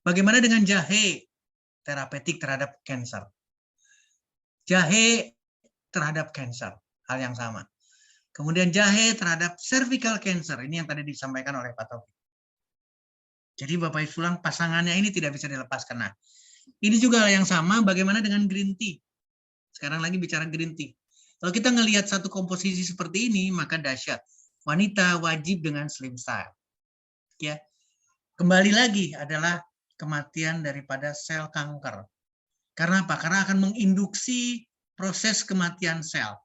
Bagaimana dengan jahe terapeutik terhadap kanker? Jahe terhadap kanker, hal yang sama. Kemudian jahe terhadap cervical cancer, ini yang tadi disampaikan oleh Pak Taufik. Jadi Bapak Ibu sekalian, pasangannya ini tidak bisa dilepaskan. Nah, ini juga hal yang sama, bagaimana dengan green tea? Sekarang lagi bicara green tea. Kalau kita ngelihat satu komposisi seperti ini, maka dahsyat. Wanita wajib dengan slim style. Ya. Kembali lagi adalah kematian daripada sel kanker. Karena apa? Karena akan menginduksi proses kematian sel.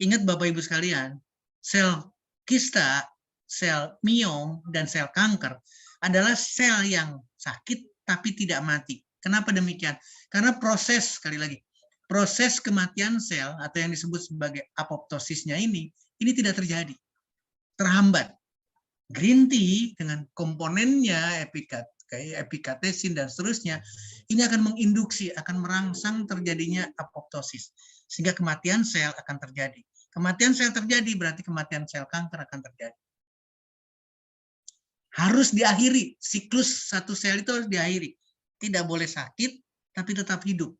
Ingat Bapak Ibu sekalian, sel kista, sel miom, dan sel kanker adalah sel yang sakit tapi tidak mati. Kenapa demikian? Karena proses, sekali lagi, proses kematian sel atau yang disebut sebagai apoptosisnya ini tidak terjadi. Terhambat. Green tea dengan komponennya epikatesin dan seterusnya, ini akan menginduksi, akan merangsang terjadinya apoptosis. Sehingga kematian sel akan terjadi. Kematian sel terjadi, berarti kematian sel kanker akan terjadi. Harus diakhiri, siklus satu sel itu harus diakhiri. Tidak boleh sakit, tapi tetap hidup.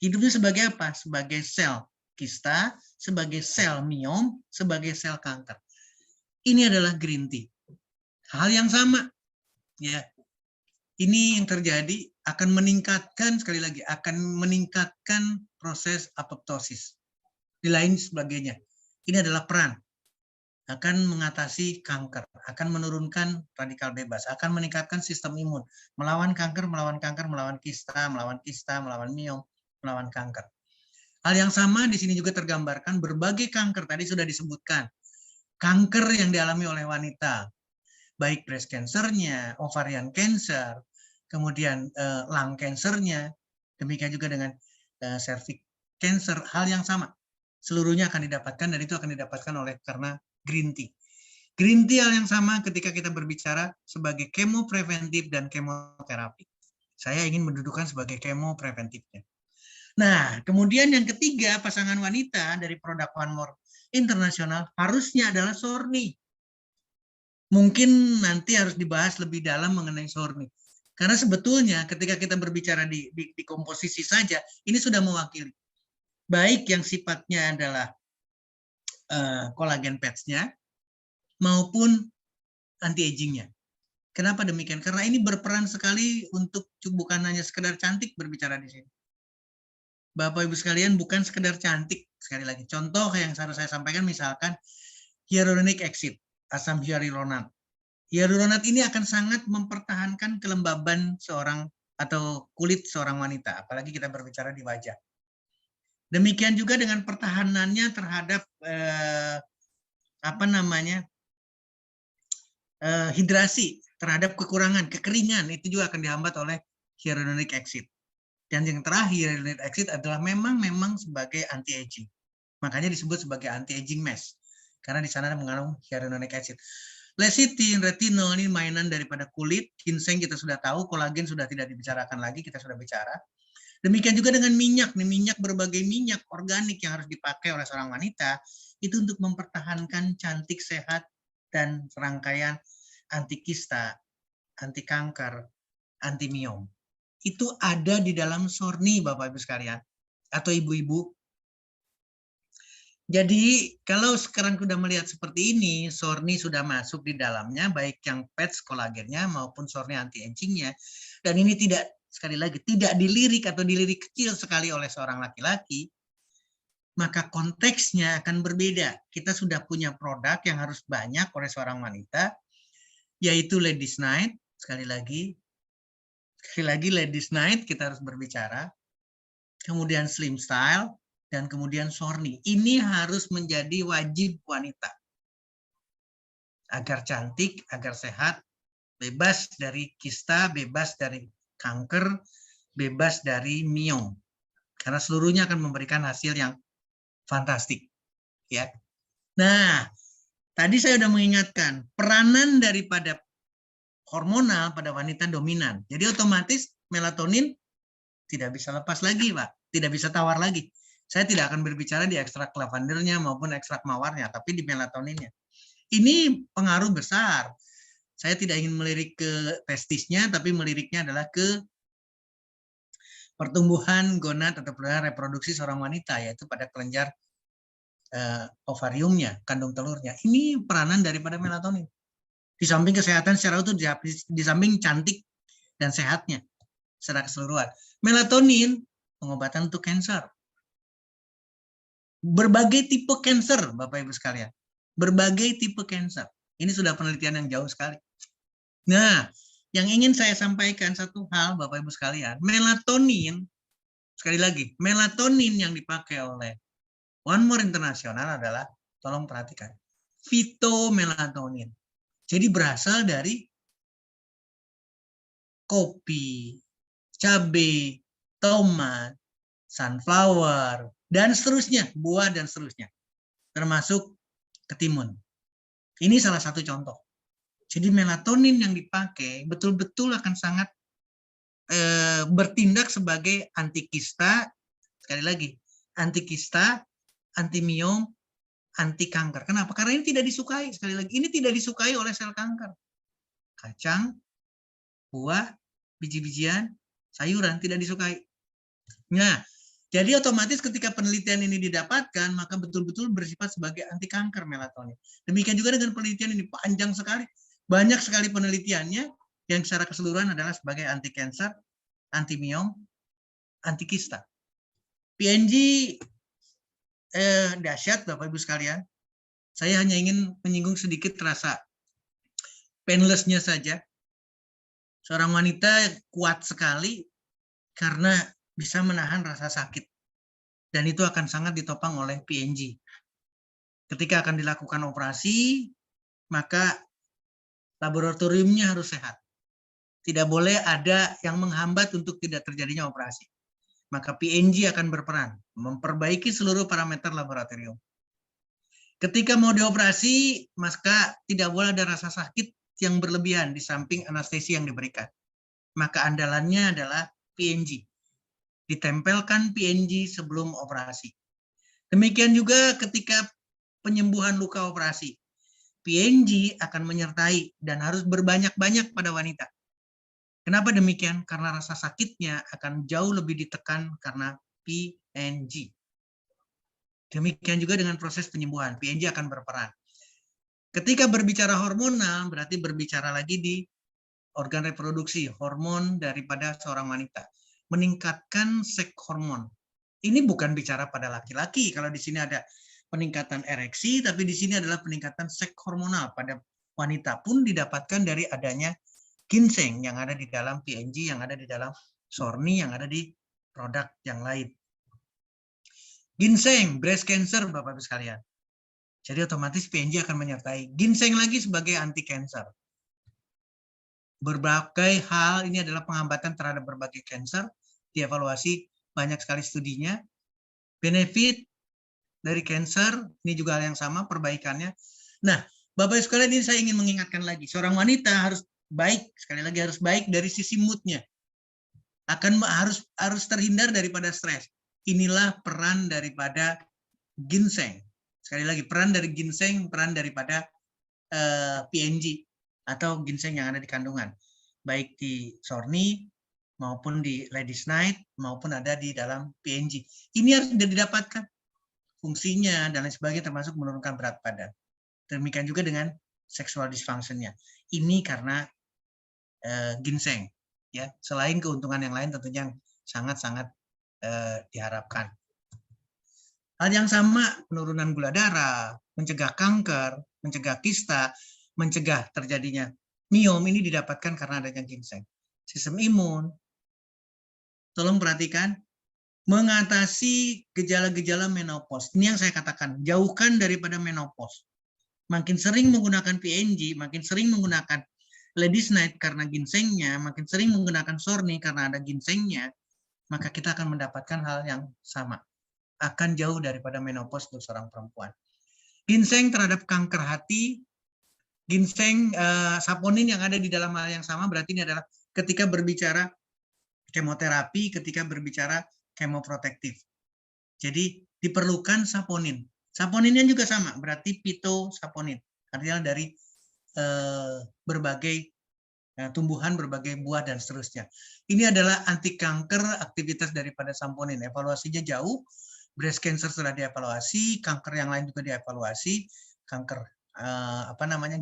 Hidupnya sebagai apa? Sebagai sel kista, sebagai sel miom, sebagai sel kanker. Ini adalah green tea. Hal yang sama. Ya. Ini yang terjadi akan meningkatkan, sekali lagi, akan meningkatkan proses apoptosis. Di lain sebagainya. Ini adalah peran. Akan mengatasi kanker, akan menurunkan radikal bebas, akan meningkatkan sistem imun, melawan kanker, melawan kanker, melawan kista, melawan miom, melawan kanker. Hal yang sama di sini juga tergambarkan berbagai kanker, tadi sudah disebutkan. Kanker yang dialami oleh wanita, baik breast cancer-nya, ovarian cancer, kemudian lung cancer-nya, demikian juga dengan cervix cancer, hal yang sama. Seluruhnya akan didapatkan, dan itu akan didapatkan oleh karena green tea. Green tea hal yang sama ketika kita berbicara sebagai kemo preventif dan kemoterapi. Saya ingin mendudukan sebagai kemo preventifnya. Nah, kemudian yang ketiga, pasangan wanita dari produk One More Internasional harusnya adalah Sorni. Mungkin nanti harus dibahas lebih dalam mengenai Sorni. Karena sebetulnya ketika kita berbicara di komposisi saja, ini sudah mewakili. Baik yang sifatnya adalah kolagen pads-nya, maupun anti-aging-nya. Kenapa demikian? Karena ini berperan sekali untuk bukan hanya sekedar cantik berbicara di sini. Bapak Ibu sekalian, bukan sekedar cantik. Sekali lagi, contoh yang harus saya sampaikan misalkan hyaluronic acid, asam hyaluronat. Hyaluronat ini akan sangat mempertahankan kelembaban seorang atau kulit seorang wanita, apalagi kita berbicara di wajah. Demikian juga dengan pertahanannya terhadap hidrasi, terhadap kekurangan, kekeringan, itu juga akan dihambat oleh hyaluronic acid. Dan yang terakhir, hyaluronic acid adalah memang sebagai anti-aging. Makanya disebut sebagai anti-aging mask. Karena di sana mengandung hyaluronic acid. Lecithin, retinol, ini mainan daripada kulit. Ginseng kita sudah tahu, kolagen sudah tidak dibicarakan lagi, kita sudah bicara. Demikian juga dengan minyak. Berbagai minyak organik yang harus dipakai oleh seorang wanita, itu untuk mempertahankan cantik, sehat, dan serangkaian anti kista, anti kanker, anti miom. Itu ada di dalam Sorni, Bapak Ibu sekalian, atau ibu-ibu. Jadi kalau sekarang sudah melihat seperti ini, Sorni sudah masuk di dalamnya, baik yang pads kolagennya maupun Sorni anti-agingnya, dan ini tidak, sekali lagi, tidak dilirik atau dilirik kecil sekali oleh seorang laki-laki, maka konteksnya akan berbeda. Kita sudah punya produk yang harus banyak oleh seorang wanita, yaitu Ladies Night, sekali lagi Ladies Night kita harus berbicara, kemudian Slim Style, dan kemudian Sorni. Ini harus menjadi wajib wanita. Agar cantik, agar sehat, bebas dari kista, bebas dari kanker, bebas dari miom. Karena seluruhnya akan memberikan hasil yang fantastik, ya. Nah, tadi saya sudah mengingatkan peranan daripada hormonal pada wanita dominan. Jadi otomatis melatonin tidak bisa lepas lagi, Pak. Tidak bisa tawar lagi. Saya tidak akan berbicara di ekstrak lavendernya maupun ekstrak mawarnya, tapi di melatoninnya. Ini pengaruh besar. Saya tidak ingin melirik ke testisnya, tapi meliriknya adalah ke pertumbuhan gonad atau reproduksi seorang wanita, yaitu pada kelenjar ovariumnya, kandung telurnya. Ini peranan daripada melatonin. Di samping kesehatan secara utuh, di samping cantik dan sehatnya secara keseluruhan. Melatonin pengobatan untuk kanker. Berbagai tipe kanker, Bapak Ibu sekalian. Berbagai tipe kanker. Ini sudah penelitian yang jauh sekali. Nah, yang ingin saya sampaikan satu hal, Bapak Ibu sekalian, melatonin, sekali lagi, melatonin yang dipakai oleh One More International adalah, tolong perhatikan, fitomelatonin. Jadi berasal dari kopi, cabai, tomat, sunflower, dan seterusnya, buah dan seterusnya, termasuk ketimun. Ini salah satu contoh. Jadi melatonin yang dipakai betul-betul akan sangat bertindak sebagai anti kista, sekali lagi, anti kista, anti miom, anti kanker. Kenapa? Karena ini tidak disukai, sekali lagi, ini tidak disukai oleh sel kanker. Kacang, buah, biji-bijian, sayuran tidak disukai. Nah, jadi otomatis ketika penelitian ini didapatkan, maka betul-betul bersifat sebagai anti kanker melatonin. Demikian juga dengan penelitian ini, panjang sekali. Banyak sekali penelitiannya yang secara keseluruhan adalah sebagai anti kanker, anti miom, anti kista. PNG dahsyat, Bapak Ibu sekalian. Saya hanya ingin menyinggung sedikit rasa painless-nya saja. Seorang wanita kuat sekali karena bisa menahan rasa sakit. Dan itu akan sangat ditopang oleh PNG. Ketika akan dilakukan operasi, maka laboratoriumnya harus sehat. Tidak boleh ada yang menghambat untuk tidak terjadinya operasi. Maka PNG akan berperan memperbaiki seluruh parameter laboratorium. Ketika mau dioperasi, maka tidak boleh ada rasa sakit yang berlebihan di samping anestesi yang diberikan. Maka andalannya adalah PNG. Ditempelkan PNG sebelum operasi. Demikian juga ketika penyembuhan luka operasi. PNG akan menyertai dan harus berbanyak-banyak pada wanita. Kenapa demikian? Karena rasa sakitnya akan jauh lebih ditekan karena PNG. Demikian juga dengan proses penyembuhan, PNG akan berperan. Ketika berbicara hormonal, berarti berbicara lagi di organ reproduksi, hormon daripada seorang wanita. Meningkatkan seks hormon. Ini bukan bicara pada laki-laki, kalau di sini ada peningkatan ereksi, tapi di sini adalah peningkatan seks hormonal. Pada wanita pun didapatkan dari adanya ginseng yang ada di dalam PNG, yang ada di dalam Sorni, yang ada di produk yang lain. Ginseng, breast cancer, Bapak-Ibu sekalian. Jadi otomatis PNG akan menyertai. Ginseng lagi sebagai anti cancer. Berbagai hal ini adalah penghambatan terhadap berbagai cancer. Dievaluasi banyak sekali studinya. Benefit dari cancer, ini juga hal yang sama perbaikannya. Nah, Bapak-Ibu sekalian, ini saya ingin mengingatkan lagi. Seorang wanita harus baik, sekali lagi harus baik dari sisi moodnya. Harus terhindar daripada stres. Inilah peran daripada ginseng. Sekali lagi, peran dari ginseng, peran daripada PNG atau ginseng yang ada di kandungan. Baik di Sorni, maupun di Ladies Night, maupun ada di dalam PNG. Ini harus didapatkan fungsinya dan lain sebagainya, termasuk menurunkan berat badan. Demikian juga dengan sexual dysfunction-nya. Ini karena ginseng, ya. Selain keuntungan yang lain tentunya yang sangat-sangat diharapkan. Hal yang sama, penurunan gula darah, mencegah kanker, mencegah kista, mencegah terjadinya miom, ini didapatkan karena adanya ginseng. Sistem imun, tolong perhatikan, mengatasi gejala-gejala menopause. Ini yang saya katakan, jauhkan daripada menopause. Makin sering menggunakan PNG, makin sering menggunakan Ladies Night karena ginsengnya, makin sering menggunakan Sorni karena ada ginsengnya, maka kita akan mendapatkan hal yang sama. akan jauh daripada menopause untuk seorang perempuan. Ginseng terhadap kanker hati, ginseng saponin yang ada di dalam hal yang sama, berarti ini adalah ketika berbicara kemoterapi, ketika berbicara kemoprotektif. Jadi diperlukan saponin. Saponinnya juga sama, berarti pitosaponin. Artinya dari berbagai tumbuhan, berbagai buah, dan seterusnya. Ini adalah anti kanker aktivitas daripada saponin. Evaluasinya jauh, breast cancer sudah dievaluasi, kanker yang lain juga dievaluasi, kanker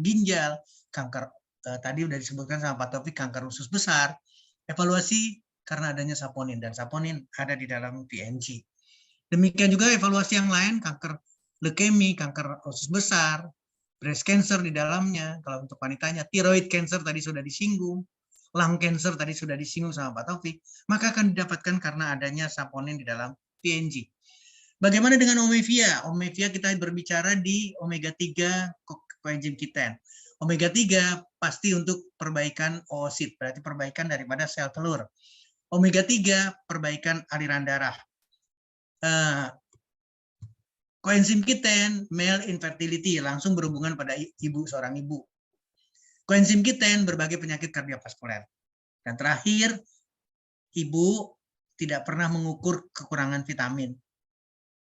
ginjal, kanker tadi sudah disebutkan sama Pak Taufik, kanker usus besar, evaluasi karena adanya saponin, dan saponin ada di dalam PNG. Demikian juga evaluasi yang lain, kanker leukemi, kanker usus besar, breast cancer di dalamnya, kalau untuk wanitanya, thyroid cancer tadi sudah disinggung, lung cancer tadi sudah disinggung sama Pak Taufik, maka akan didapatkan karena adanya saponin di dalam PNG. Bagaimana dengan omevia? Omevia kita berbicara di omega 3 coenzim Q10. Omega 3 pasti untuk perbaikan oosit, berarti perbaikan daripada sel telur. Omega 3 perbaikan aliran darah. Coenzim Q10 male infertility, langsung berhubungan pada ibu, seorang ibu. Coenzim Q10 berbagai penyakit kardiovaskuler. Dan terakhir, ibu tidak pernah mengukur kekurangan vitamin.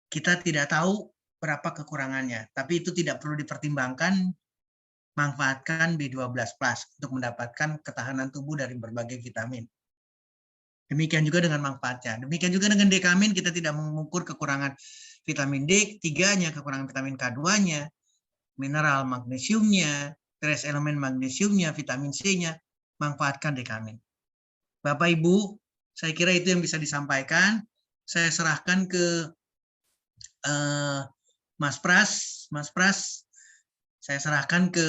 Kita tidak tahu berapa kekurangannya, tapi itu tidak perlu dipertimbangkan. Manfaatkan B12 plus untuk mendapatkan ketahanan tubuh dari berbagai vitamin. Demikian juga dengan manfaatnya. Demikian juga dengan dekamin, kita tidak mengukur kekurangan vitamin D3-nya, kekurangan vitamin K2-nya, mineral magnesiumnya, trace elemen magnesiumnya, vitamin C-nya, manfaatkan dekamin. Bapak Ibu, saya kira itu yang bisa disampaikan. Saya serahkan ke Mas Pras, saya serahkan ke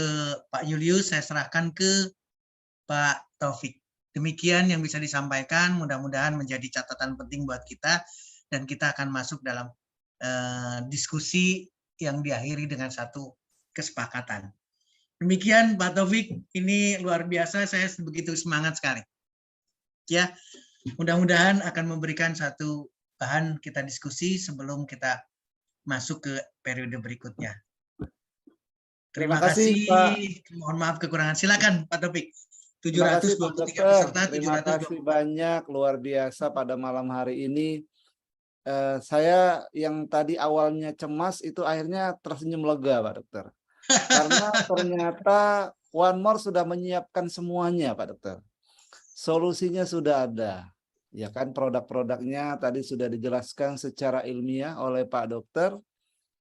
Pak Julius, saya serahkan ke Pak Taufik. Demikian yang bisa disampaikan, mudah-mudahan menjadi catatan penting buat kita, dan kita akan masuk dalam diskusi yang diakhiri dengan satu kesepakatan. Demikian Pak Taufik, ini luar biasa, saya begitu semangat sekali. Ya, mudah-mudahan akan memberikan satu bahan kita diskusi sebelum kita masuk ke periode berikutnya. Terima kasih Pak. Mohon maaf kekurangan. Silakan Pak Taufik. Terima kasih Pak 723 Dokter. peserta, Terima kasih banyak, luar biasa pada malam hari ini. Saya yang tadi awalnya cemas itu akhirnya tersenyum lega Pak Dokter. Karena ternyata One More sudah menyiapkan semuanya Pak Dokter. Solusinya sudah ada. Ya kan, produk-produknya tadi sudah dijelaskan secara ilmiah oleh Pak Dokter,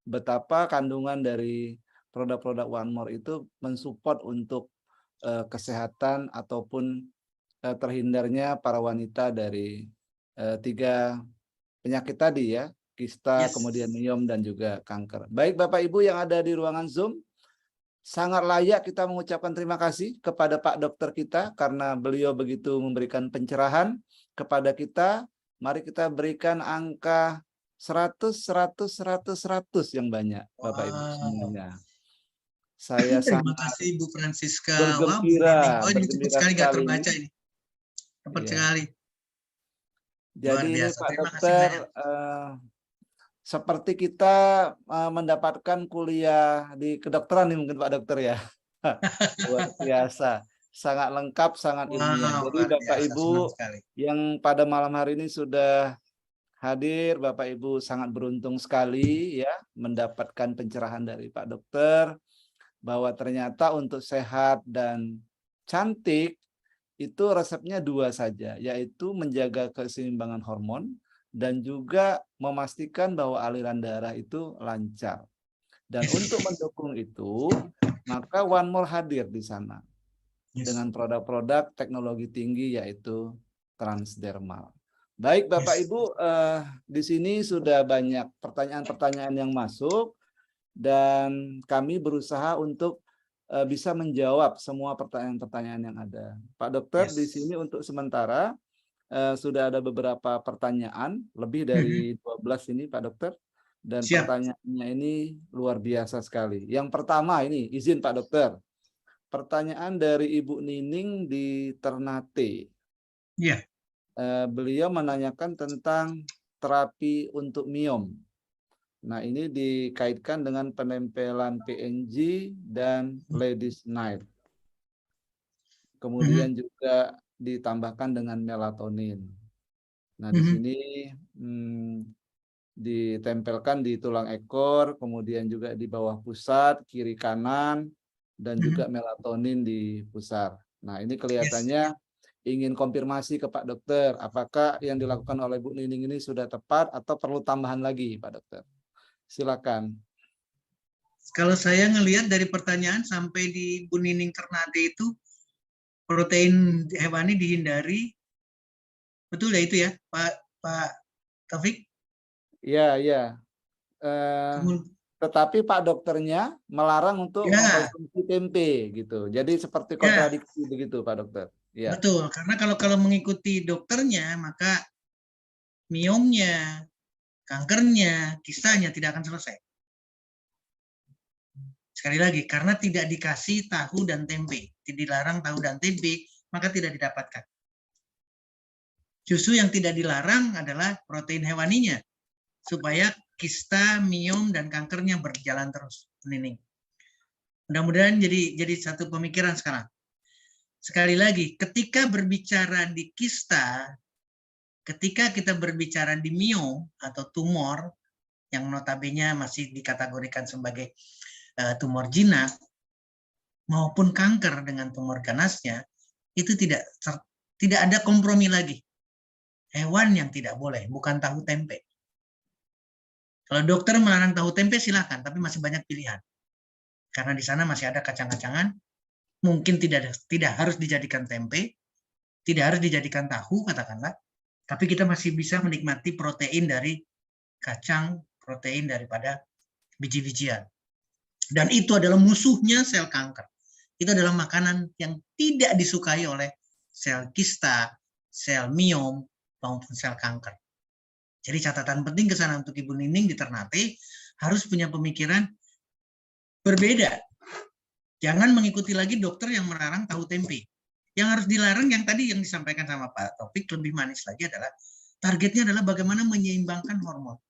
betapa kandungan dari produk-produk One More itu mensupport untuk kesehatan ataupun terhindarnya para wanita dari 3 penyakit tadi ya, kista, kemudian myom, dan juga kanker. Baik Bapak Ibu yang ada di ruangan Zoom, sangat layak kita mengucapkan terima kasih kepada Pak Dokter kita karena beliau begitu memberikan pencerahan kepada kita. Mari kita berikan angka 100, 100, 100, 100 yang banyak Bapak Ibu semuanya. Saya terima sangat kasih Bu Francisca. bergembira, Wah, ini cepat sekali nggak terbaca ini. Cepat sekali. Jadi ini Pak Dokter, seperti kita mendapatkan kuliah di kedokteran nih mungkin Pak Dokter ya. Luar biasa, sangat lengkap, sangat ilmiah. Jadi Bapak Ibu yang pada malam hari ini sudah hadir, Bapak Ibu sangat beruntung sekali ya mendapatkan pencerahan dari Pak Dokter bahwa ternyata untuk sehat dan cantik itu resepnya 2 saja, yaitu menjaga keseimbangan hormon dan juga memastikan bahwa aliran darah itu lancar. Dan untuk mendukung itu, maka One More hadir di sana dengan produk-produk teknologi tinggi yaitu transdermal. Baik Bapak Ibu, di sini sudah banyak pertanyaan-pertanyaan yang masuk dan kami berusaha untuk bisa menjawab semua pertanyaan-pertanyaan yang ada. Pak Dokter, di sini untuk sementara sudah ada beberapa pertanyaan, lebih dari 12 ini Pak Dokter, dan pertanyaannya ini luar biasa sekali. Yang pertama ini, izin Pak Dokter, pertanyaan dari Ibu Nining di Ternate. Iya. Beliau menanyakan tentang terapi untuk myom. Nah, ini dikaitkan dengan penempelan PNG dan Ladies Night. Kemudian juga ditambahkan dengan melatonin. Nah, di sini ditempelkan di tulang ekor, kemudian juga di bawah pusat, kiri kanan, dan juga melatonin di pusar. Nah, ini Yes. kelihatannya ingin konfirmasi ke Pak Dokter, apakah yang dilakukan oleh Bu Nining ini sudah tepat atau perlu tambahan lagi, Pak Dokter? Silakan. Kalau saya ngelihat dari pertanyaan sampai di Bu Nining Ternate itu, protein hewani dihindari, betul ya itu ya, Pak Taufik? Iya, iya. Eh, Kemudian, tetapi Pak Dokternya melarang untuk ya, mengkonsumsi tempe gitu. Jadi seperti ya, kontradiksi begitu, Pak Dokter. Ya. betul. Karena kalau mengikuti dokternya, maka miomnya, kankernya, kistanya tidak akan selesai. Sekali lagi, karena tidak dikasih tahu dan tempe, dilarang tahu dan tempe, maka tidak didapatkan. Justru yang tidak dilarang adalah protein hewaninya, supaya kista, miom, dan kankernya berjalan terus. Ini. Mudah-mudahan jadi satu pemikiran sekarang. Sekali lagi, ketika berbicara di kista, ketika kita berbicara di miom atau tumor, yang notabene masih dikategorikan sebagai tumor jinak, maupun kanker dengan tumor ganasnya, itu tidak ada kompromi lagi. Hewan yang tidak boleh, bukan tahu tempe. Kalau dokter melarang tahu tempe silakan, tapi masih banyak pilihan. Karena di sana masih ada kacang-kacangan, mungkin tidak harus dijadikan tempe, tidak harus dijadikan tahu katakanlah, tapi kita masih bisa menikmati protein dari kacang, protein daripada biji-bijian. Dan itu adalah musuhnya sel kanker. Itu adalah makanan yang tidak disukai oleh sel kista, sel miom, maupun sel kanker. Jadi catatan penting ke sana untuk Ibu Nining di Ternate harus punya pemikiran berbeda. Jangan mengikuti lagi dokter yang melarang tahu tempe. Yang harus dilarang yang tadi yang disampaikan sama Pak Taufik lebih manis lagi adalah targetnya adalah bagaimana menyeimbangkan hormon.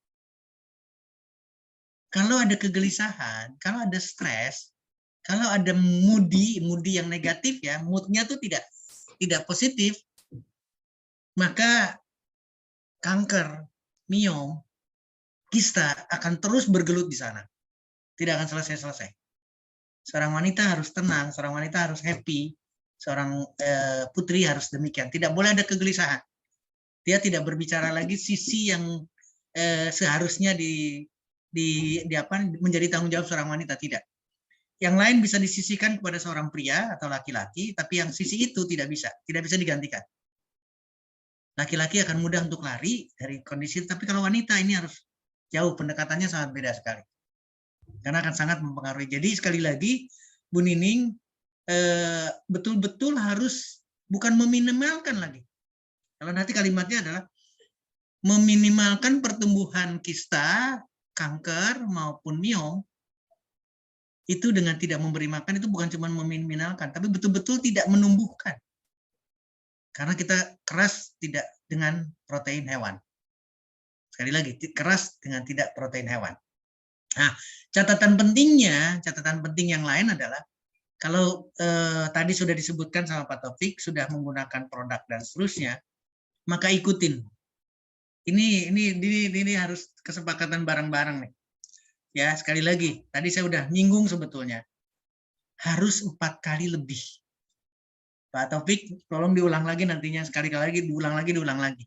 Kalau ada kegelisahan, kalau ada stres, kalau ada moody yang negatif ya, moodnya tuh tidak positif, maka kanker, miom, kista akan terus bergelut di sana. Tidak akan selesai-selesai. Seorang wanita harus tenang, seorang wanita harus happy, seorang putri harus demikian. Tidak boleh ada kegelisahan. Dia tidak berbicara lagi sisi yang seharusnya menjadi tanggung jawab seorang wanita, tidak. Yang lain bisa disisihkan kepada seorang pria atau laki-laki, tapi yang sisi itu tidak bisa digantikan. Laki-laki akan mudah untuk lari dari kondisi, tapi kalau wanita ini harus jauh, pendekatannya sangat beda sekali. Karena akan sangat mempengaruhi. Jadi sekali lagi, Bu Nining betul-betul harus bukan meminimalkan lagi. Kalau nanti kalimatnya adalah meminimalkan pertumbuhan kista, kanker maupun miom, itu dengan tidak memberi makan itu bukan cuma meminimalkan, tapi betul-betul tidak menumbuhkan. Karena kita keras tidak dengan protein hewan. Sekali lagi, keras dengan tidak protein hewan. Nah, catatan penting yang lain adalah kalau tadi sudah disebutkan sama Pak Taufik, sudah menggunakan produk dan seterusnya, maka ikutin. Ini harus kesepakatan bareng-bareng nih. Ya, sekali lagi, tadi saya udah nyinggung sebetulnya. Harus 4 kali lebih. Pak Taufik, tolong diulang lagi nantinya, sekali lagi, diulang lagi.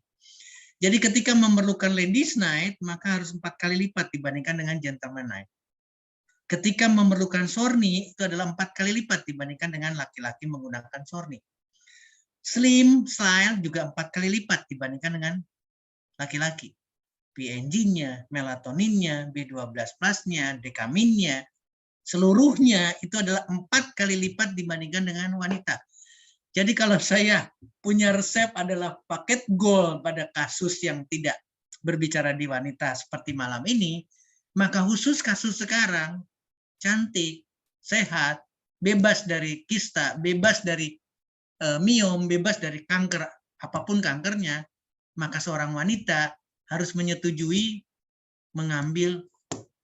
Jadi ketika memerlukan ladies night, maka harus 4 kali lipat dibandingkan dengan gentleman night. Ketika memerlukan sorni, itu adalah 4 kali lipat dibandingkan dengan laki-laki menggunakan sorni. Slim style juga 4 kali lipat dibandingkan dengan laki-laki. PNG-nya, melatoninnya, B12 plus-nya, dekaminnya, seluruhnya itu adalah 4 kali lipat dibandingkan dengan wanita. Jadi kalau saya punya resep adalah paket gold pada kasus yang tidak berbicara di wanita seperti malam ini, maka khusus kasus sekarang, cantik, sehat, bebas dari kista, bebas dari miom, bebas dari kanker, apapun kankernya, maka seorang wanita harus menyetujui mengambil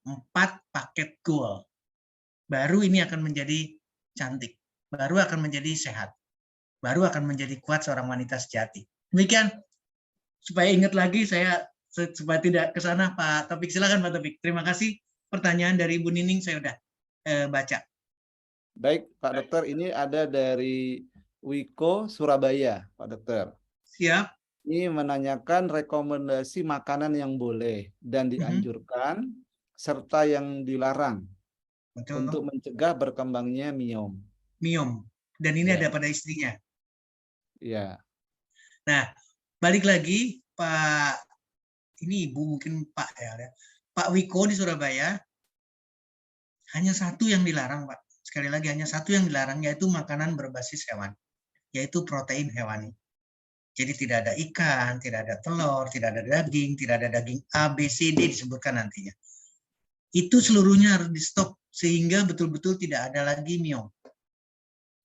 4 paket goal. Baru ini akan menjadi cantik. Baru akan menjadi sehat. Baru akan menjadi kuat seorang wanita sejati. Demikian, supaya ingat lagi saya, supaya tidak ke sana Pak Taufik. Silakan Pak Taufik. Terima kasih. Pertanyaan dari Ibu Nining saya udah baca. Baik, Pak Dokter, ini ada dari Wiko Surabaya, Pak Dokter. Siap. Ini menanyakan rekomendasi makanan yang boleh dan dianjurkan serta yang dilarang Betul. untuk mencegah berkembangnya miom. Miom. Dan ini Ya. ada pada istrinya. Iya. Nah, balik lagi Pak, ini Ibu mungkin Pak ya. Pak Wiko di Surabaya, hanya satu yang dilarang Pak. Sekali lagi hanya satu yang dilarang, yaitu makanan berbasis hewan, yaitu protein hewani. Jadi tidak ada ikan, tidak ada telur, tidak ada daging, tidak ada daging A, B, C, D disebutkan nantinya. Itu seluruhnya harus di stop sehingga betul-betul tidak ada lagi miom.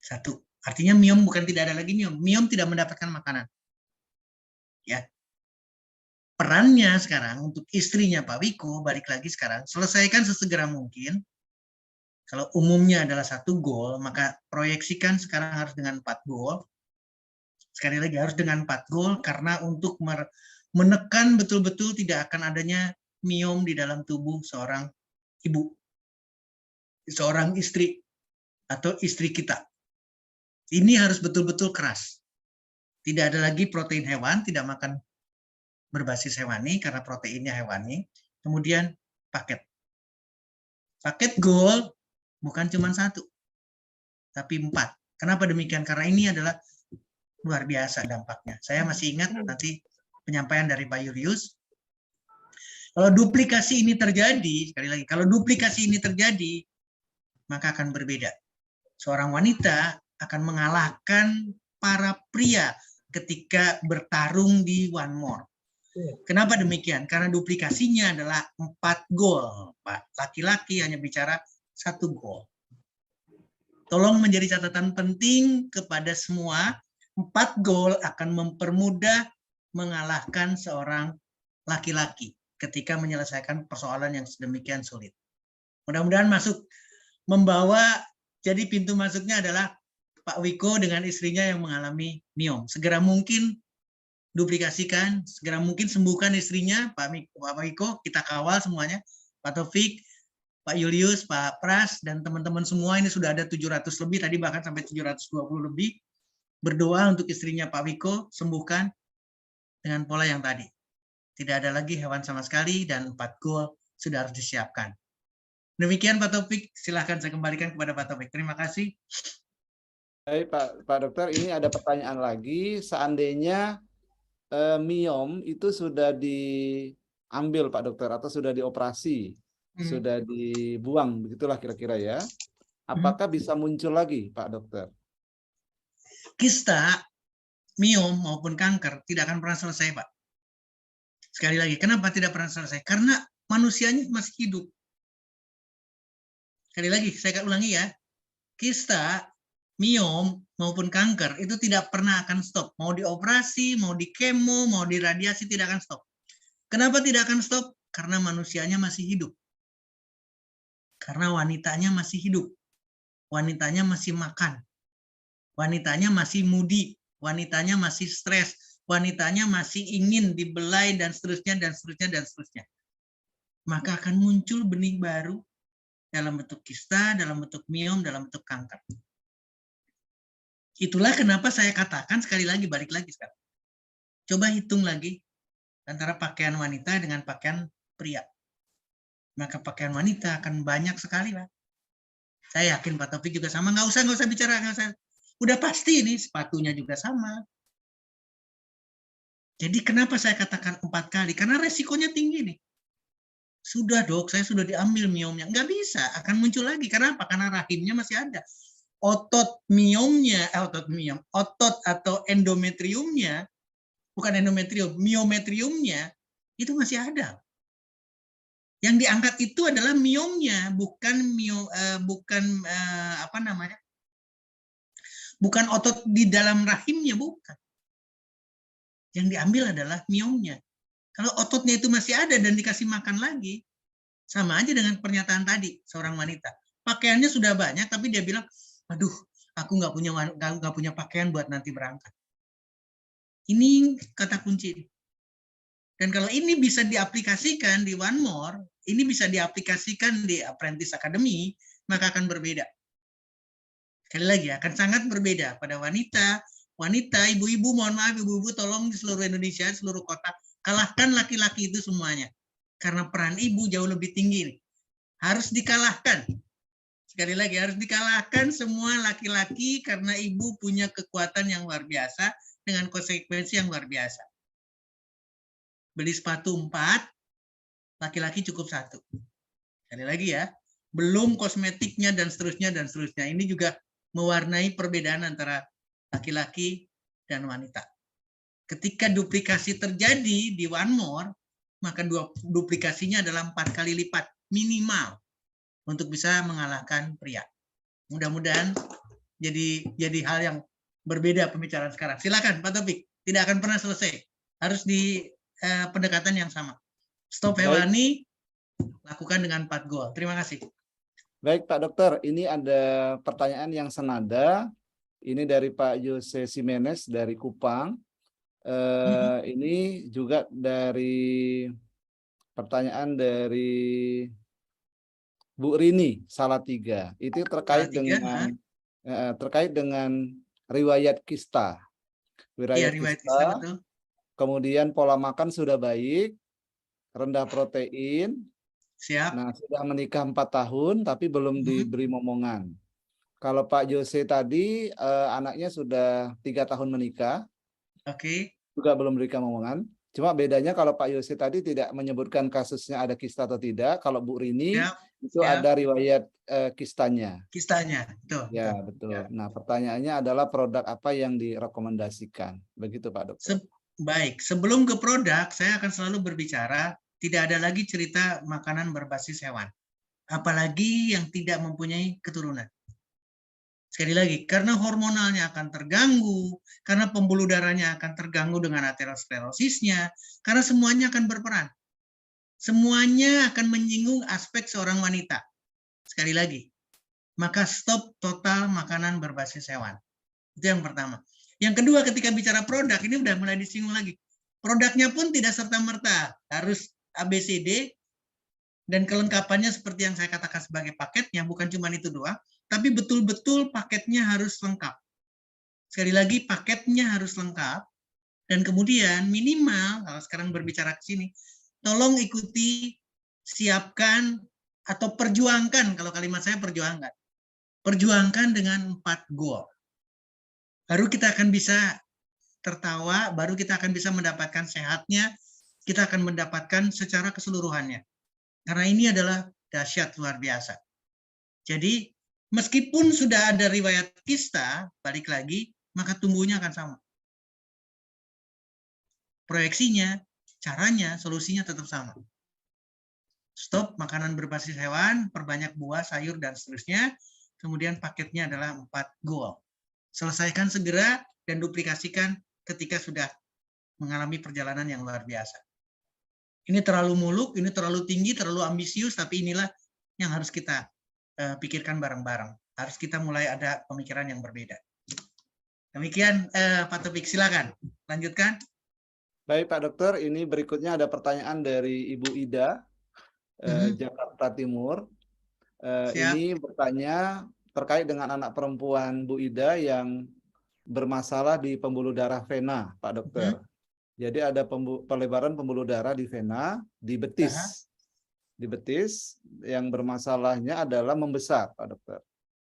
Satu. Artinya miom bukan tidak ada lagi miom. Miom tidak mendapatkan makanan. Ya. Perannya sekarang untuk istrinya Pak Wiko, balik lagi sekarang, selesaikan sesegera mungkin. Kalau umumnya adalah 1 gol, maka proyeksikan sekarang harus dengan 4 gol. Sekali lagi harus dengan 4 gol, karena untuk menekan betul-betul tidak akan adanya miom di dalam tubuh seorang ibu, seorang istri, atau istri kita. Ini harus betul-betul keras. Tidak ada lagi protein hewan, tidak makan berbasis hewani karena proteinnya hewani. Kemudian paket. Paket goal bukan cuma 1, tapi 4. Kenapa demikian? Karena ini adalah luar biasa dampaknya. Saya masih ingat nanti penyampaian dari Pak Julius. Kalau duplikasi ini terjadi, sekali lagi, kalau duplikasi ini terjadi, maka akan berbeda. Seorang wanita akan mengalahkan para pria ketika bertarung di One More. Kenapa demikian? Karena duplikasinya adalah 4 gol. Pak, laki-laki hanya bicara 1 gol. Tolong menjadi catatan penting kepada semua, 4 gol akan mempermudah mengalahkan seorang laki-laki ketika menyelesaikan persoalan yang sedemikian sulit. Mudah-mudahan masuk, membawa, jadi pintu masuknya adalah Pak Wiko dengan istrinya yang mengalami miom. Segera mungkin duplikasikan, segera mungkin sembuhkan istrinya, Pak Wiko, kita kawal semuanya, Pak Taufik, Pak Julius, Pak Pras, dan teman-teman semua, ini sudah ada 700 lebih, tadi bahkan sampai 720 lebih, berdoa untuk istrinya Pak Wiko, sembuhkan dengan pola yang tadi. Tidak ada lagi hewan sama sekali, dan 4 gol sudah harus disiapkan. Demikian Pak Taufik, silahkan saya kembalikan kepada Pak Taufik. Terima kasih. Baik Pak Dokter, ini ada pertanyaan lagi. Seandainya miom itu sudah diambil Pak Dokter atau sudah dioperasi, sudah dibuang, begitulah kira-kira ya. Apakah bisa muncul lagi Pak Dokter? Kista, miom maupun kanker tidak akan pernah selesai Pak. Sekali lagi, kenapa tidak pernah selesai? Karena manusianya masih hidup. Sekali lagi, saya akan ulangi ya. Kista, miom, maupun kanker itu tidak pernah akan stop. Mau dioperasi, mau di kemo, mau di radiasi, tidak akan stop. Kenapa tidak akan stop? Karena manusianya masih hidup. Karena wanitanya masih hidup. Wanitanya masih makan. Wanitanya masih moody. Wanitanya masih stres. Wanitanya masih ingin dibelai, dan seterusnya, dan seterusnya, dan seterusnya. Maka akan muncul benih baru dalam bentuk kista, dalam bentuk miom, dalam bentuk kanker. Itulah kenapa saya katakan sekali lagi, balik lagi sekarang. Coba hitung lagi antara pakaian wanita dengan pakaian pria. Maka pakaian wanita akan banyak sekali, Pak. Saya yakin Pak Taufik juga sama. Nggak usah bicara. Udah pasti ini sepatunya juga sama. Jadi kenapa saya katakan 4 kali? Karena resikonya tinggi nih. Sudah dok, saya sudah diambil miomnya. Nggak bisa, akan muncul lagi. Karena apa? Karena rahimnya masih ada. Otot atau endometriumnya, bukan endometrium, miometriumnya, itu masih ada. Yang diangkat itu adalah miomnya, bukan otot di dalam rahimnya, bukan. Yang diambil adalah miomnya. Kalau ototnya itu masih ada dan dikasih makan lagi, Sama aja dengan pernyataan tadi, seorang wanita. Pakaiannya sudah banyak, tapi dia bilang, aduh, aku nggak punya pakaian buat nanti berangkat. Ini kata kunci. Dan kalau ini bisa diaplikasikan di One More, ini bisa diaplikasikan di Apprentice Academy, maka akan berbeda. Sekali lagi, akan sangat berbeda pada wanita, ibu-ibu, mohon maaf ibu-ibu, tolong di seluruh Indonesia, seluruh kota, kalahkan laki-laki itu semuanya. Karena peran ibu jauh lebih tinggi. Harus dikalahkan. Sekali lagi, harus dikalahkan semua laki-laki karena ibu punya kekuatan yang luar biasa dengan konsekuensi yang luar biasa. Beli sepatu 4, laki-laki cukup 1. Sekali lagi ya, belum kosmetiknya dan seterusnya dan seterusnya. Ini juga mewarnai perbedaan antara laki-laki dan wanita. Ketika duplikasi terjadi di One More, maka duplikasinya adalah 4 kali lipat minimal untuk bisa mengalahkan pria. Mudah-mudahan jadi hal yang berbeda pembicaraan sekarang. Silakan Pak Taufik, tidak akan pernah selesai. Harus di pendekatan yang sama. Stop hewani, lakukan dengan 4 goal. Terima kasih. Baik Pak Dokter, ini ada pertanyaan yang senada. Ini dari Pak Jose Simenes dari Kupang. Ini juga dari pertanyaan dari Bu Rini Salatiga. Itu terkait dengan riwayat kista. Iya, Riwayat riwayat kista, kista. betul. Kemudian pola makan sudah baik, rendah protein. Siap. Nah, sudah menikah 4 tahun tapi belum diberi momongan. Kalau Pak Jose tadi anaknya sudah 3 tahun menikah, Oke. juga belum diberikan momongan. Cuma bedanya kalau Pak Yose tadi tidak menyebutkan kasusnya ada kista atau tidak. Kalau Bu Rini itu ada riwayat kistanya. Kistanya, betul. Ya, betul. Nah, pertanyaannya adalah produk apa yang direkomendasikan. Begitu Pak Dokter. Baik, sebelum ke produk, saya akan selalu berbicara, tidak ada lagi cerita makanan berbasis hewan. Apalagi yang tidak mempunyai keturunan. Sekali lagi, karena hormonalnya akan terganggu, karena pembuluh darahnya akan terganggu dengan aterosklerosisnya, karena semuanya akan berperan. Semuanya akan menyinggung aspek seorang wanita. Sekali lagi, maka stop total makanan berbasis hewan. Itu yang pertama. Yang kedua, ketika bicara produk, ini udah mulai disinggung lagi. Produknya pun tidak serta-merta harus ABCD, dan kelengkapannya seperti yang saya katakan sebagai paketnya, bukan cuma itu doang, tapi betul-betul paketnya harus lengkap. Sekali lagi, paketnya harus lengkap, dan kemudian minimal, kalau sekarang berbicara ke sini, tolong ikuti, siapkan, atau perjuangkan, kalau kalimat saya perjuangkan. Perjuangkan dengan 4 goal. Baru kita akan bisa tertawa, baru kita akan bisa mendapatkan sehatnya, kita akan mendapatkan secara keseluruhannya. Karena ini adalah dahsyat luar biasa. Jadi, meskipun sudah ada riwayat kista, balik lagi, maka tumbuhnya akan sama. Proyeksinya, caranya, solusinya tetap sama. Stop makanan berbasis hewan, perbanyak buah, sayur, dan seterusnya. Kemudian paketnya adalah 4 goal. Selesaikan segera dan duplikasikan ketika sudah mengalami perjalanan yang luar biasa. Ini terlalu muluk, ini terlalu tinggi, terlalu ambisius, tapi inilah yang harus kita pikirkan bareng-bareng. Harus kita mulai ada pemikiran yang berbeda. Demikian Pak Taufik, silakan lanjutkan. Baik Pak Dokter, ini berikutnya ada pertanyaan dari Ibu Ida, Jakarta Timur. Ini bertanya terkait dengan anak perempuan Bu Ida yang bermasalah di pembuluh darah vena, Pak Dokter. Jadi ada pelebaran pembuluh darah di vena, di betis. Di betis yang bermasalahnya adalah membesar, Pak Dokter.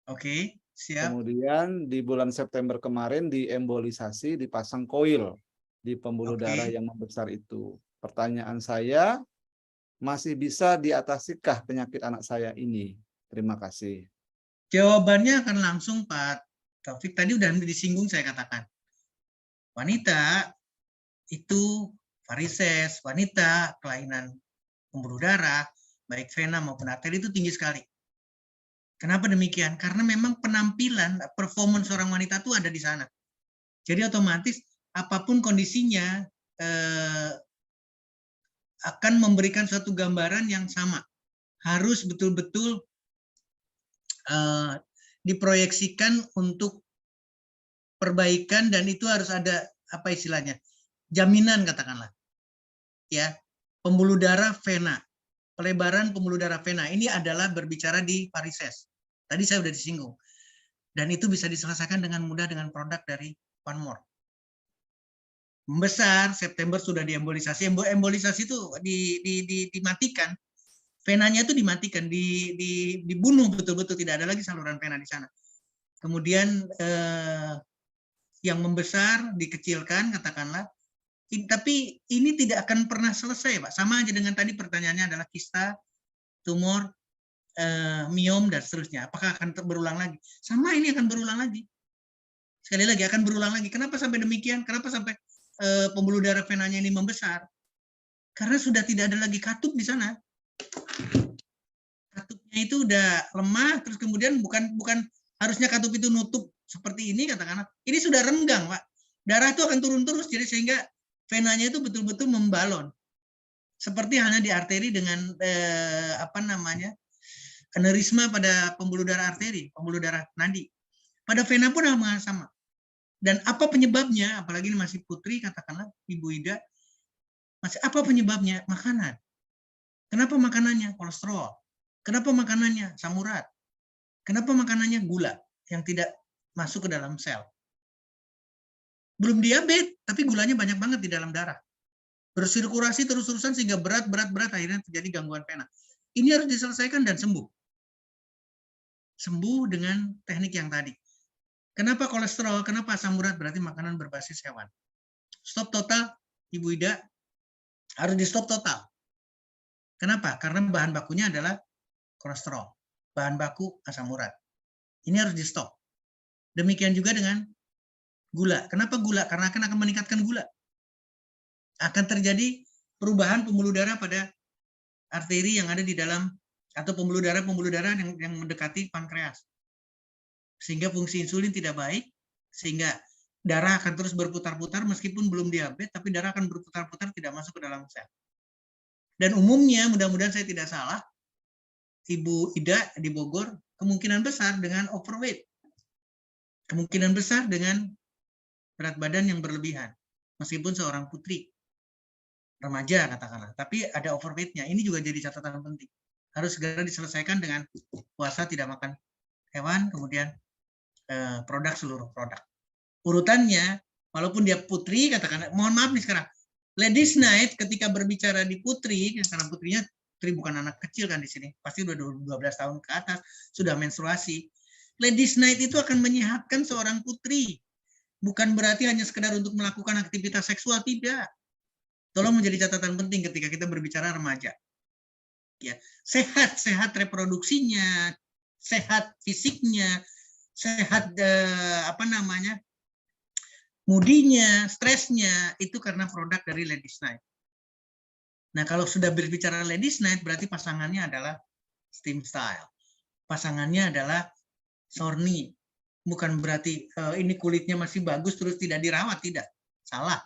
Oke, siap. Kemudian di bulan September kemarin diembolisasi, dipasang koil di pembuluh darah yang membesar itu. Pertanyaan saya, masih bisa diatasikah penyakit anak saya ini? Terima kasih. Jawabannya akan langsung Pak Taufik. Tadi udah disinggung saya katakan. Wanita itu varises, wanita kelainan pembuluh darah, baik vena maupun arteri itu tinggi sekali. Kenapa demikian? Karena memang penampilan, performance seorang wanita itu ada di sana. Jadi otomatis apapun kondisinya akan memberikan suatu gambaran yang sama. harus betul-betul diproyeksikan untuk perbaikan, dan itu harus ada apa istilahnya, jaminan katakanlah, ya. Pembuluh darah vena, pelebaran pembuluh darah vena ini adalah berbicara di varises. Tadi saya sudah disinggung, dan itu bisa diselesaikan dengan mudah dengan produk dari One More. Membesar, September sudah diembolisasi. Embolisasi itu dimatikan, venanya itu dimatikan, dibunuh betul-betul, tidak ada lagi saluran vena di sana. Kemudian yang membesar dikecilkan katakanlah, tapi ini tidak akan pernah selesai, Pak. Sama aja dengan tadi pertanyaannya adalah kista, tumor, miom, dan seterusnya. Apakah akan berulang lagi? Sama, ini akan berulang lagi. Sekali lagi akan berulang lagi. Kenapa sampai demikian? Kenapa sampai pembuluh darah venanya ini membesar? Karena sudah tidak ada lagi katup di sana. Katupnya itu udah lemah, terus kemudian bukan harusnya katup itu nutup seperti ini katakanlah. Ini sudah renggang, Pak. Darah itu akan turun terus, jadi sehingga venanya itu betul-betul membalon. Seperti halnya di arteri dengan aneurisma pada pembuluh darah arteri, pembuluh darah nadi. Pada vena pun hal sama. Dan apa penyebabnya? Apalagi ini masih putri, katakanlah Ibu Ida, masih apa penyebabnya? Makanan. Kenapa makanannya kolesterol? Kenapa makanannya asam urat? Kenapa makanannya gula yang tidak masuk ke dalam sel? Belum diabetes, tapi gulanya banyak banget di dalam darah. Bersirkulasi terus-terusan sehingga berat, akhirnya terjadi gangguan vena. Ini harus diselesaikan dan sembuh. Sembuh dengan teknik yang tadi. Kenapa kolesterol? Kenapa asam urat? Berarti makanan berbasis hewan. Stop total, Ibu Ida, harus di stop total. Kenapa? Karena bahan bakunya adalah kolesterol. Bahan baku asam urat. Ini harus di stop. Demikian juga dengan gula. Kenapa gula? Karena akan meningkatkan gula. Akan terjadi perubahan pembuluh darah pada arteri yang ada di dalam, atau pembuluh darah yang mendekati pankreas. Sehingga fungsi insulin tidak baik, sehingga darah akan terus berputar-putar meskipun belum diabetes, tapi darah akan berputar-putar tidak masuk ke dalam sel. Dan umumnya, mudah-mudahan saya tidak salah, Ibu Ida di Bogor kemungkinan besar dengan overweight. Kemungkinan besar dengan berat badan yang berlebihan. Meskipun seorang putri, remaja katakanlah, tapi ada overweight-nya. Ini juga jadi catatan penting. Harus segera diselesaikan dengan puasa, tidak makan hewan, kemudian produk, seluruh produk. Urutannya, walaupun dia putri, katakan, mohon maaf nih sekarang, Ladies Night ketika berbicara di putri, karena putrinya, putri bukan anak kecil kan di sini, pasti udah 12 tahun ke atas, sudah menstruasi. Ladies Night itu akan menyehatkan seorang putri. Bukan berarti hanya sekedar untuk melakukan aktivitas seksual, tidak. Tolong menjadi catatan penting ketika kita berbicara remaja. Ya, sehat reproduksinya, sehat fisiknya, sehat moodinya, stresnya, itu karena produk dari Ladies Night. Nah, kalau sudah berbicara Ladies Night, berarti pasangannya adalah Steam Style. Pasangannya adalah Sorny. Bukan berarti ini kulitnya masih bagus terus tidak dirawat, tidak. Salah.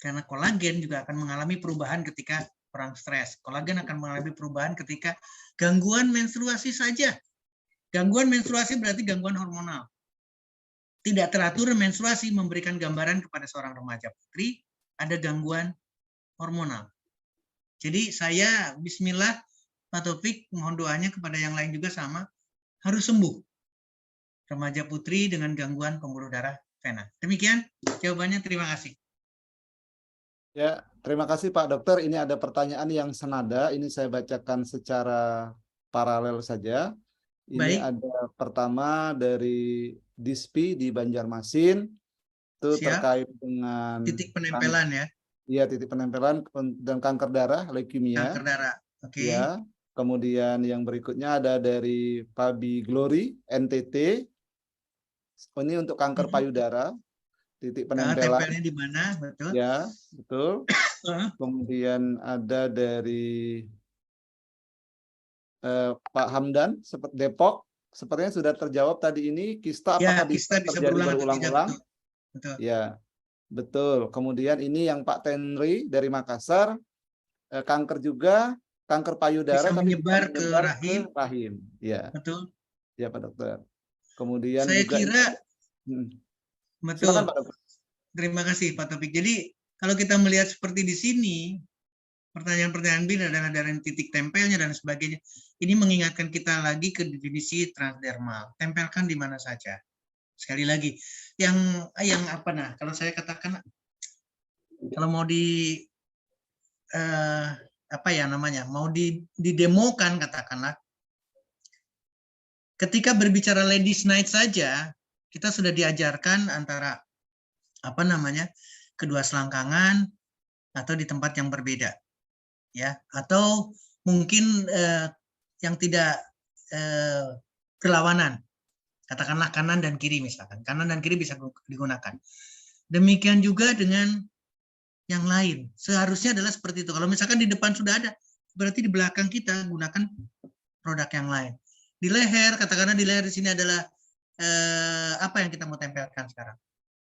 Karena kolagen juga akan mengalami perubahan ketika orang stres. Kolagen akan mengalami perubahan ketika gangguan menstruasi saja. Gangguan menstruasi berarti gangguan hormonal. Tidak teratur menstruasi memberikan gambaran kepada seorang remaja putri ada gangguan hormonal. Jadi saya bismillah Pak Taufik mohon doanya kepada yang lain juga sama, harus sembuh. Remaja putri dengan gangguan pembuluh darah vena. Demikian jawabannya, terima kasih. Ya, terima kasih Pak Dokter. Ini ada pertanyaan yang senada, ini saya bacakan secara paralel saja. Ini Baik. ada pertama dari Dispi di Banjarmasin, itu Siap. terkait dengan Titik penempelan ya. Iya, titik penempelan dan kanker darah, leukemia. Kanker darah. Oke. Ya. Kemudian yang berikutnya ada dari Pabi Glory, NTT. Ini untuk kanker payudara, titik penempelan. Tempelnya di mana? Betul. Ya, betul. Kemudian ada dari Pak Hamdan, Depok. Sepertinya sudah terjawab tadi ini, kista apakah ya, kista bisa terjadi berulang-ulang? Betul. Ya, betul. Kemudian ini yang Pak Tenri dari Makassar, kanker juga, kanker payudara bisa tapi bisa menyebar ke menyebar ke rahim. rahim. Ya, Betul. ya Pak Dokter. Kemudian Saya juga kira silakan betul. Pak Dokter. Terima kasih Pak Taufik. Jadi kalau kita melihat seperti di sini, pertanyaan-pertanyaan bin adalah dari titik tempelnya dan sebagainya. Ini mengingatkan kita lagi ke definisi transdermal. Tempelkan di mana saja. Sekali lagi, yang apa nah? Kalau saya katakan, kalau mau apa ya namanya? Mau didemokan katakanlah. Ketika berbicara ladies night saja, kita sudah diajarkan antara apa namanya? Kedua selangkangan atau di tempat yang berbeda. Ya, atau mungkin yang tidak berlawanan, katakanlah kanan dan kiri misalkan, kanan dan kiri bisa digunakan. Demikian juga dengan yang lain, seharusnya adalah seperti itu. Kalau misalkan di depan sudah ada, berarti di belakang kita gunakan produk yang lain. Di leher, katakanlah di leher di sini adalah apa yang kita mau tempelkan sekarang.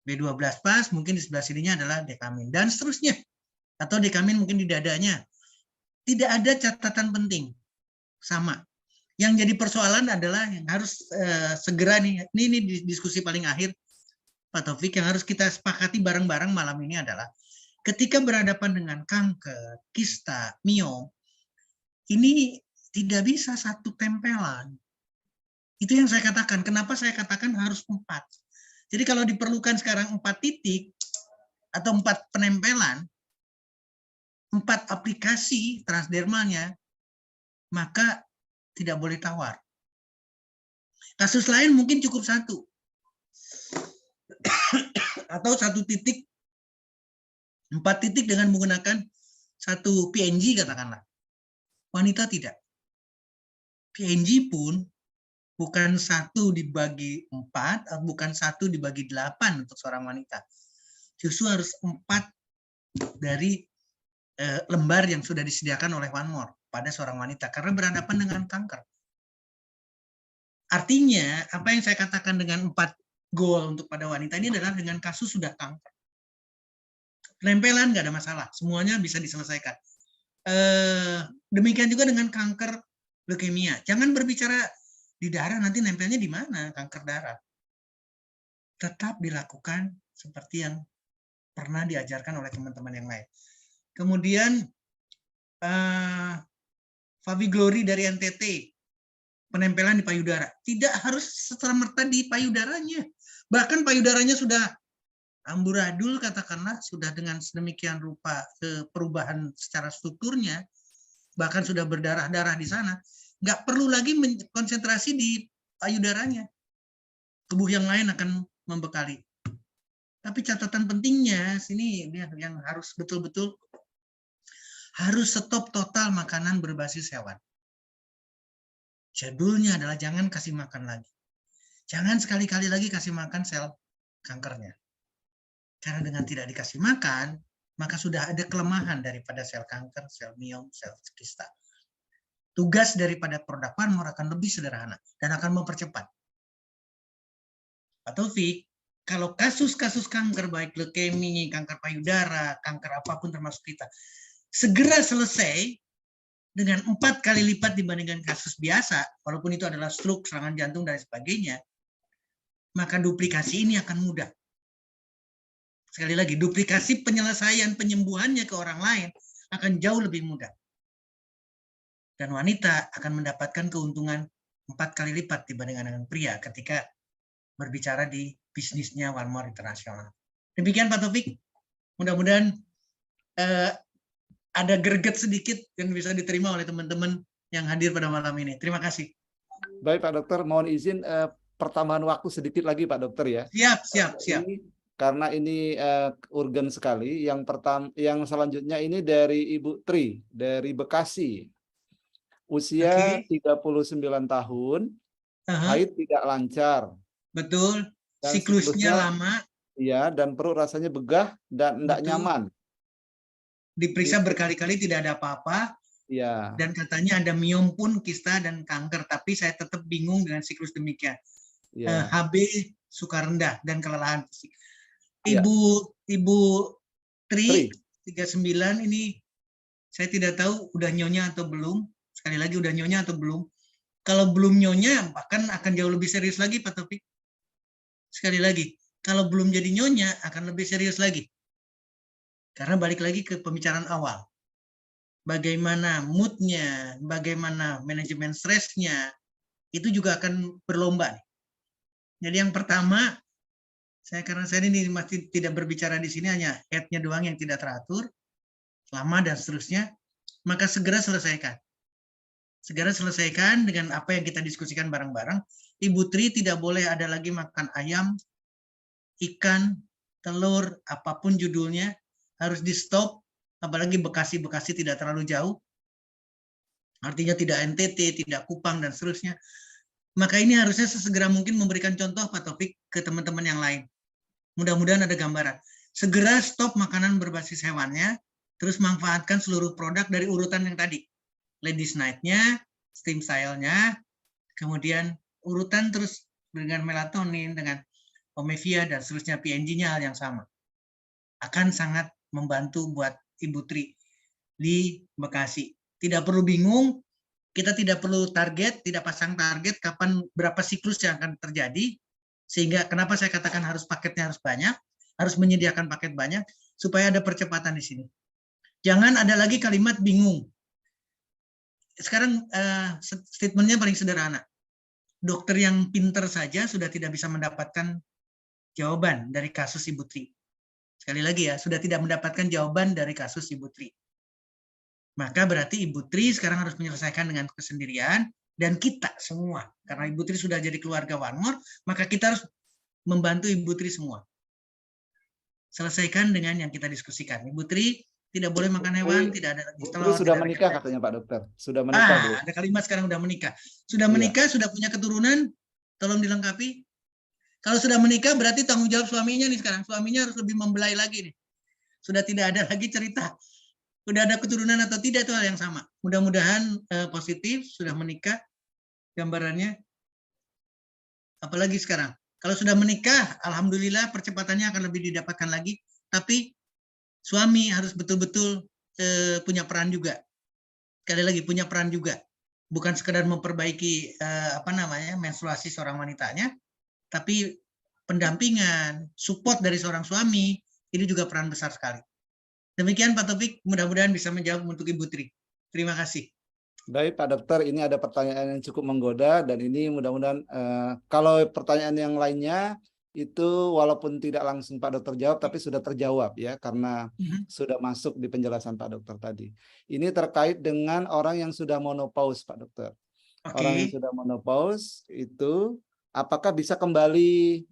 B12 pas, mungkin di sebelah sininya adalah dekamin dan seterusnya. Atau dekamin mungkin di dadanya. Tidak ada catatan penting. Sama. Yang jadi persoalan adalah yang harus segera nih, ini diskusi paling akhir Pak Taufik, yang harus kita sepakati bareng-bareng malam ini adalah ketika berhadapan dengan kanker, kista, miom, ini tidak bisa satu tempelan. Itu yang saya katakan. Kenapa saya katakan harus 4. Jadi kalau diperlukan sekarang 4 titik atau 4 penempelan, 4 aplikasi transdermalnya, maka tidak boleh tawar. Kasus lain mungkin cukup 1. Atau 1 titik, 4 titik dengan menggunakan 1 PNG katakanlah. Wanita tidak. PNG pun bukan 1 dibagi 4, bukan 1 dibagi 8 untuk seorang wanita. Justru harus 4 dari lembar yang sudah disediakan oleh One More pada seorang wanita karena berhadapan dengan kanker. Artinya, apa yang saya katakan dengan 4 goal untuk pada wanita ini adalah dengan kasus sudah kanker. Penempelan nggak ada masalah, semuanya bisa diselesaikan. Demikian juga dengan kanker leukemia. Jangan berbicara di darah, nanti nempelnya di mana kanker darah. Tetap dilakukan seperti yang pernah diajarkan oleh teman-teman yang lain. Kemudian Faviglory dari NTT, penempelan di payudara. Tidak harus serta-merta di payudaranya. Bahkan payudaranya sudah amburadul katakanlah, sudah dengan sedemikian rupa perubahan secara strukturnya, bahkan sudah berdarah-darah di sana, nggak perlu lagi konsentrasi di payudaranya. Tubuh yang lain akan membekali. Tapi catatan pentingnya sini yang harus betul-betul harus stop total makanan berbasis hewan. Jadulnya adalah jangan kasih makan lagi. Jangan sekali-kali lagi kasih makan sel kankernya. Karena dengan tidak dikasih makan, maka sudah ada kelemahan daripada sel kanker, sel miom, sel kista. Tugas daripada produk One More akan lebih sederhana dan akan mempercepat. Pak Taufik, kalau kasus-kasus kanker, baik leukemia, kanker payudara, kanker apapun termasuk kita, segera selesai dengan 4 kali lipat dibandingkan kasus biasa, walaupun itu adalah stroke, serangan jantung, dan sebagainya, maka duplikasi ini akan mudah. Sekali lagi, duplikasi penyelesaian penyembuhannya ke orang lain akan jauh lebih mudah. Dan wanita akan mendapatkan keuntungan 4 kali lipat dibandingkan dengan pria ketika berbicara di bisnisnya One More Internasional. Demikian Pak Taufik, mudah-mudahan ada greget sedikit yang bisa diterima oleh teman-teman yang hadir pada malam ini. Terima kasih. Baik Pak Dokter, mohon izin pertambahan waktu sedikit lagi Pak Dokter ya. Siap. Karena ini urgen sekali. Yang selanjutnya ini dari Ibu Tri dari Bekasi. Usia 39 tahun, haid tidak lancar. Betul. Dan Siklusnya lama. Iya, dan perut rasanya begah dan tidak nyaman. Diperiksa berkali-kali tidak ada apa-apa. Iya. Dan katanya ada miom pun, kista dan kanker, tapi saya tetap bingung dengan siklus demikian. Ya. HB suka rendah dan kelelahan fisik. Ibu Tri 39 ini Saya tidak tahu udah nyonya atau belum. Sekali lagi udah nyonya atau belum. Kalau belum nyonya, bahkan akan jauh lebih serius lagi, Pak Taufik. Sekali lagi, kalau belum jadi nyonya, akan lebih serius lagi. Karena balik lagi ke pembicaraan awal. Bagaimana mood-nya, bagaimana manajemen stresnya, itu juga akan berlomba. Jadi yang pertama, karena saya ini masih tidak berbicara di sini, hanya head-nya doang yang tidak teratur, lama dan seterusnya, maka segera selesaikan. Segera selesaikan dengan apa yang kita diskusikan bareng-bareng. Ibu Tri tidak boleh ada lagi makan ayam, ikan, telur, apapun judulnya, harus di stop, apalagi Bekasi tidak terlalu jauh, artinya tidak NTT, tidak Kupang, dan seterusnya. Maka ini harusnya sesegera mungkin memberikan contoh, Pak Taufik, ke teman-teman yang lain. Mudah-mudahan ada gambaran. Segera stop makanan berbasis hewannya, terus manfaatkan seluruh produk dari urutan yang tadi. Ladies Night-nya, Steam Style-nya, kemudian urutan terus dengan melatonin, dengan Omevia, dan seterusnya, PNG-nya hal yang sama. Akan sangat membantu buat Ibu Tri di Bekasi. Tidak perlu bingung, kita tidak perlu target, tidak pasang target kapan berapa siklus yang akan terjadi, sehingga kenapa saya katakan harus paketnya harus banyak, harus menyediakan paket banyak, supaya ada percepatan di sini. Jangan ada lagi kalimat bingung. Sekarang statementnya paling sederhana. Dokter yang pinter saja sudah tidak bisa mendapatkan jawaban dari kasus Ibu Tri. Sekali lagi ya, sudah tidak mendapatkan jawaban dari kasus Ibu Tri. Maka berarti Ibu Tri sekarang harus menyelesaikan dengan kesendirian, dan kita semua. Karena Ibu Tri sudah jadi keluarga One More, maka kita harus membantu Ibu Tri semua. Selesaikan dengan yang kita diskusikan. Ibu Tri tidak boleh makan hewan, tidak ada lagi telur. Sudah menikah katanya Pak Dokter. Sudah menikah belum? Ada kalimat sekarang udah menikah. Sudah menikah, sudah punya keturunan, tolong dilengkapi. Kalau sudah menikah berarti tanggung jawab suaminya nih sekarang. Suaminya harus lebih membelai lagi nih. Sudah tidak ada lagi cerita udah ada keturunan atau tidak, itu hal yang sama. Mudah-mudahan positif, sudah menikah gambarannya. Apalagi sekarang. Kalau sudah menikah, alhamdulillah percepatannya akan lebih didapatkan lagi. Tapi suami harus betul-betul punya peran juga. Sekali lagi, punya peran juga. Bukan sekedar memperbaiki menstruasi seorang wanitanya, tapi pendampingan, support dari seorang suami, ini juga peran besar sekali. Demikian Pak Taufik, mudah-mudahan bisa menjawab untuk Ibu Tri. Terima kasih. Baik Pak Dokter, ini ada pertanyaan yang cukup menggoda, dan ini mudah-mudahan kalau pertanyaan yang lainnya itu walaupun tidak langsung Pak Dokter jawab, tapi sudah terjawab ya, karena sudah masuk di penjelasan Pak Dokter tadi. Ini terkait dengan orang yang sudah menopause Pak Dokter. Orang yang sudah menopause itu apakah bisa kembali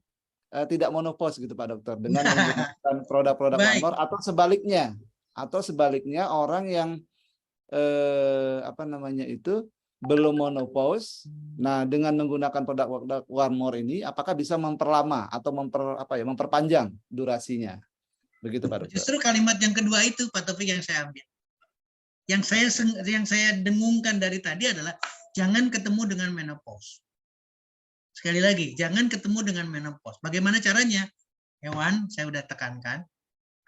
tidak monopause gitu Pak Dokter dengan menggunakan produk-produk One More, atau sebaliknya orang yang belum monopause, nah dengan menggunakan produk-produk One More ini apakah bisa memperlama atau memperpanjang durasinya, begitu Pak Dokter? Justru kalimat yang kedua itu Pak Taufik yang saya ambil, yang saya dengungkan dari tadi adalah jangan ketemu dengan menopause. Sekali lagi, jangan ketemu dengan menopause. Bagaimana caranya? Hewan, saya udah tekankan,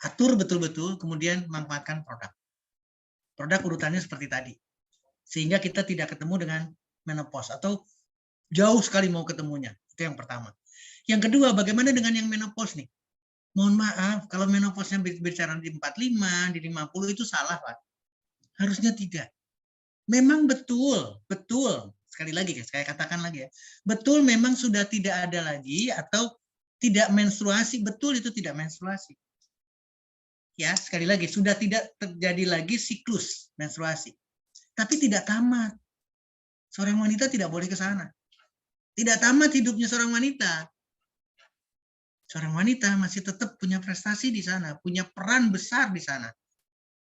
atur betul-betul, kemudian manfaatkan produk. Produk urutannya seperti tadi. Sehingga kita tidak ketemu dengan menopause, atau jauh sekali mau ketemunya. Itu yang pertama. Yang kedua, bagaimana dengan yang menopause nih? Mohon maaf, kalau menopause-nya bicara di 45, di 50 itu salah, Pak. Harusnya tidak. Memang betul. Sekali lagi, saya katakan lagi ya. Betul memang sudah tidak ada lagi atau tidak menstruasi. Betul itu tidak menstruasi. Ya, sekali lagi, sudah tidak terjadi lagi siklus menstruasi. Tapi tidak tamat. Seorang wanita tidak boleh ke sana. Tidak tamat hidupnya seorang wanita. Seorang wanita masih tetap punya prestasi di sana, punya peran besar di sana.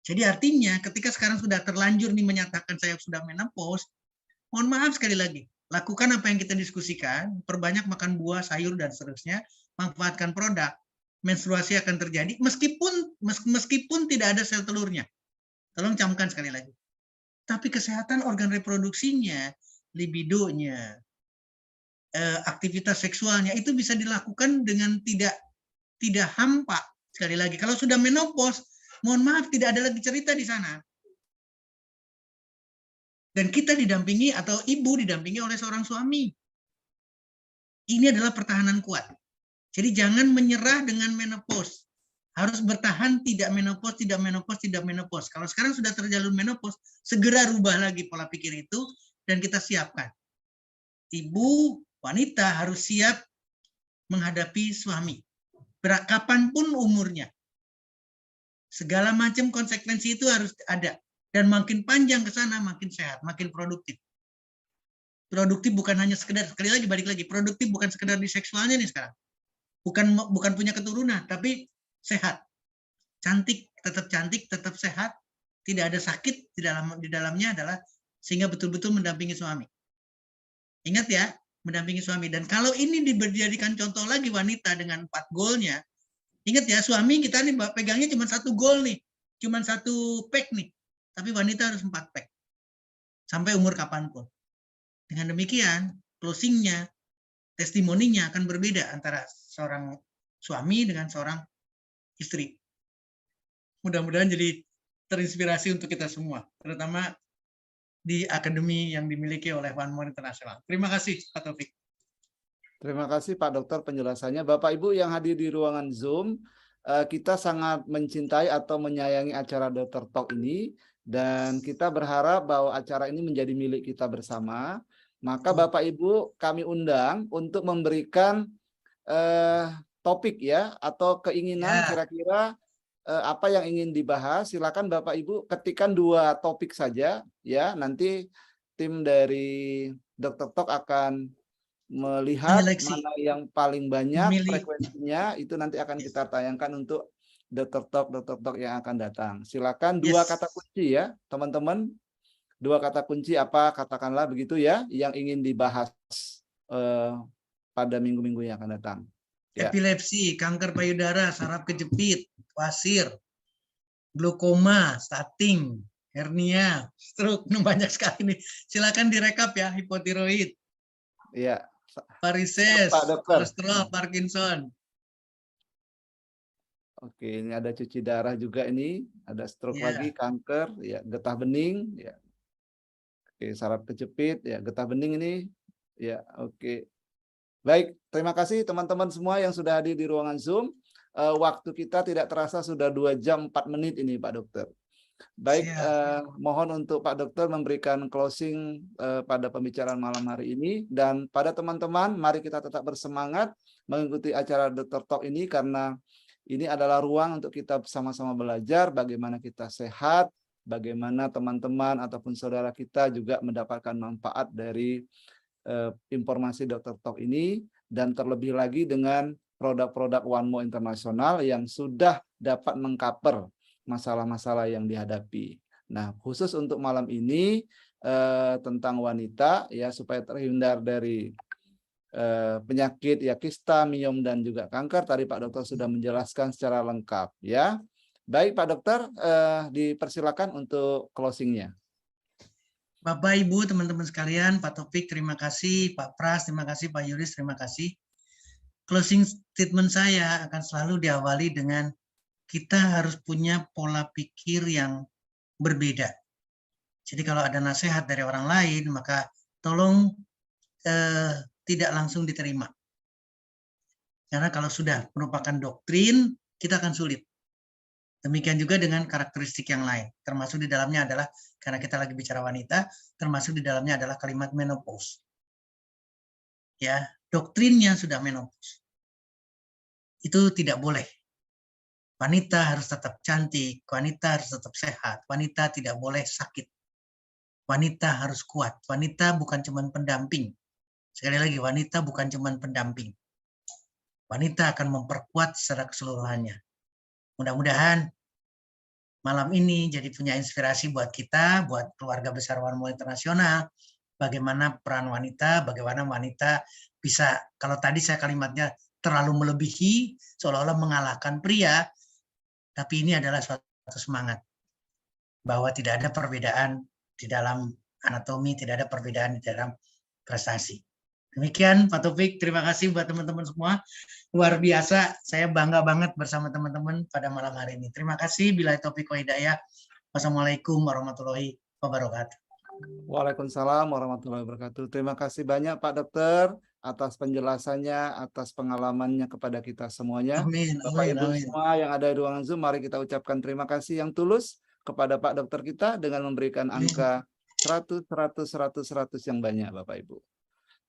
Jadi artinya ketika sekarang sudah terlanjur nih menyatakan saya sudah menopause, mohon maaf sekali lagi, lakukan apa yang kita diskusikan, perbanyak makan buah, sayur, dan seterusnya, manfaatkan produk, menstruasi akan terjadi, meskipun tidak ada sel telurnya. Tolong camkan sekali lagi. Tapi kesehatan organ reproduksinya, libidonya, aktivitas seksualnya, itu bisa dilakukan dengan tidak hampa. Sekali lagi, kalau sudah menopause, mohon maaf, tidak ada lagi cerita di sana. Dan kita didampingi atau ibu didampingi oleh seorang suami. Ini adalah pertahanan kuat. Jadi jangan menyerah dengan menopause. Harus bertahan, tidak menopause, tidak menopause, tidak menopause. Kalau sekarang sudah terjalur menopause, segera rubah lagi pola pikir itu dan kita siapkan. Ibu, wanita harus siap menghadapi suami. Kapanpun umurnya. Segala macam konsekuensi itu harus ada. Dan makin panjang ke sana, makin sehat, makin produktif. Produktif bukan hanya sekedar, sekali lagi balik lagi, produktif bukan sekedar di seksualnya nih sekarang. Bukan punya keturunan, tapi sehat. Cantik, tetap sehat, tidak ada sakit di dalamnya adalah sehingga betul-betul mendampingi suami. Ingat ya, mendampingi suami. Dan kalau ini dijadikan contoh lagi wanita dengan 4 goalnya, ingat ya, suami kita nih pegangnya cuma 1 goal nih, cuma 1 pack nih. Tapi wanita harus 4 pack. Sampai umur kapanpun. Dengan demikian, closingnya, testimoninya akan berbeda antara seorang suami dengan seorang istri. Mudah-mudahan jadi terinspirasi untuk kita semua, terutama di akademi yang dimiliki oleh One More International. Terima kasih, Pak Taufik. Terima kasih Pak Dokter penjelasannya. Bapak Ibu yang hadir di ruangan Zoom, kita sangat mencintai atau menyayangi acara Dokter Talk ini, dan kita berharap bahwa acara ini menjadi milik kita bersama. Maka Bapak Ibu kami undang untuk memberikan topik ya, atau keinginan kira-kira apa yang ingin dibahas. Silakan Bapak Ibu ketikkan 2 topik saja ya. Nanti tim dari Dokter Talk akan melihat mana yang paling banyak frekuensinya, itu nanti akan kita tayangkan untuk Dokter Talk yang akan datang. Silakan 2 kata kunci ya teman-teman. 2 kata kunci apa, katakanlah begitu ya, yang ingin dibahas pada minggu-minggu yang akan datang. Ya. Epilepsi, kanker payudara, saraf kejepit, wasir, glaukoma, stating, hernia, stroke, banyak sekali nih. Silakan direkap ya, hipotiroid. Iya. Varises, kolesterol, Parkinson. Oke, ini ada cuci darah juga ini, ada stroke lagi, kanker, ya, getah bening, ya. Oke, saraf kejepit, ya, getah bening ini, ya, oke. Baik, terima kasih teman-teman semua yang sudah hadir di ruangan Zoom. Waktu kita tidak terasa sudah 2 jam 4 menit ini, Pak Dokter. Baik, mohon untuk Pak Dokter memberikan closing pada pembicaraan malam hari ini. Dan pada teman-teman, mari kita tetap bersemangat mengikuti acara Dokter Talk ini, karena ini adalah ruang untuk kita sama-sama belajar bagaimana kita sehat, bagaimana teman-teman ataupun saudara kita juga mendapatkan manfaat dari informasi Dokter Talk ini, dan terlebih lagi dengan produk-produk One More International yang sudah dapat mengcover masalah-masalah yang dihadapi. Nah, khusus untuk malam ini tentang wanita ya, supaya terhindar dari penyakit ya, kista, miom, dan juga kanker. Tadi Pak Dokter sudah menjelaskan secara lengkap ya. Baik Pak Dokter, dipersilakan untuk closingnya. Bapak, Ibu, teman-teman sekalian, Pak Taufik, terima kasih. Pak Pras, terima kasih. Pak Yuris, terima kasih. Closing statement saya akan selalu diawali dengan kita harus punya pola pikir yang berbeda. Jadi kalau ada nasihat dari orang lain, maka tolong tidak langsung diterima. Karena kalau sudah merupakan doktrin, kita akan sulit. Demikian juga dengan karakteristik yang lain. Termasuk di dalamnya adalah, karena kita lagi bicara wanita, termasuk di dalamnya adalah kalimat menopause. Ya, doktrinnya sudah menopause. Itu tidak boleh. Wanita harus tetap cantik, wanita harus tetap sehat, wanita tidak boleh sakit. Wanita harus kuat, wanita bukan cuma pendamping. Sekali lagi, wanita bukan cuma pendamping. Wanita akan memperkuat secara keseluruhannya. Mudah-mudahan malam ini jadi punya inspirasi buat kita, buat keluarga besar One More International, bagaimana peran wanita, bagaimana wanita bisa, kalau tadi saya kalimatnya terlalu melebihi, seolah-olah mengalahkan pria, tapi ini adalah suatu semangat bahwa tidak ada perbedaan di dalam anatomi, tidak ada perbedaan di dalam prestasi. Demikian Pak Taufik, terima kasih buat teman-teman semua. Luar biasa, saya bangga banget bersama teman-teman pada malam hari ini. Terima kasih, billahi taufiq wa hidayah. Wassalamualaikum warahmatullahi wabarakatuh. Waalaikumsalam warahmatullahi wabarakatuh. Terima kasih banyak Pak Dokter atas penjelasannya, atas pengalamannya kepada kita semuanya. Amin, Bapak amin, Ibu amin. semua yang ada di ruangan Zoom, mari kita ucapkan terima kasih yang tulus kepada Pak Dokter kita dengan memberikan Amin. angka 100, 100, 100, 100 yang banyak Bapak Ibu.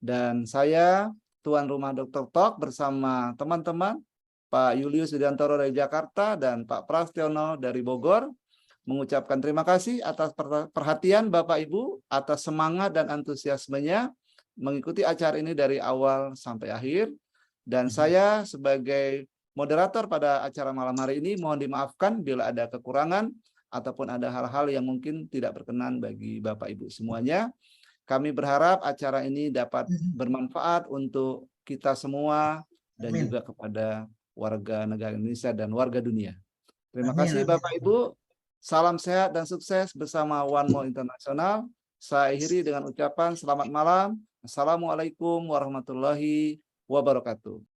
Dan saya, tuan rumah Dr. Talk bersama teman-teman, Pak Julius Widiantoro dari Jakarta dan Pak Prastiono dari Bogor, mengucapkan terima kasih atas perhatian Bapak Ibu, atas semangat dan antusiasmenya mengikuti acara ini dari awal sampai akhir. Dan saya sebagai moderator pada acara malam hari ini mohon dimaafkan bila ada kekurangan ataupun ada hal-hal yang mungkin tidak berkenan bagi Bapak Ibu semuanya. Kami berharap acara ini dapat bermanfaat untuk kita semua dan Amin. juga kepada warga negara Indonesia dan warga dunia. Terima Amin, kasih amin. Bapak Ibu. Salam sehat dan sukses bersama One More International. Saya akhiri dengan ucapan selamat malam. Assalamualaikum warahmatullahi wabarakatuh.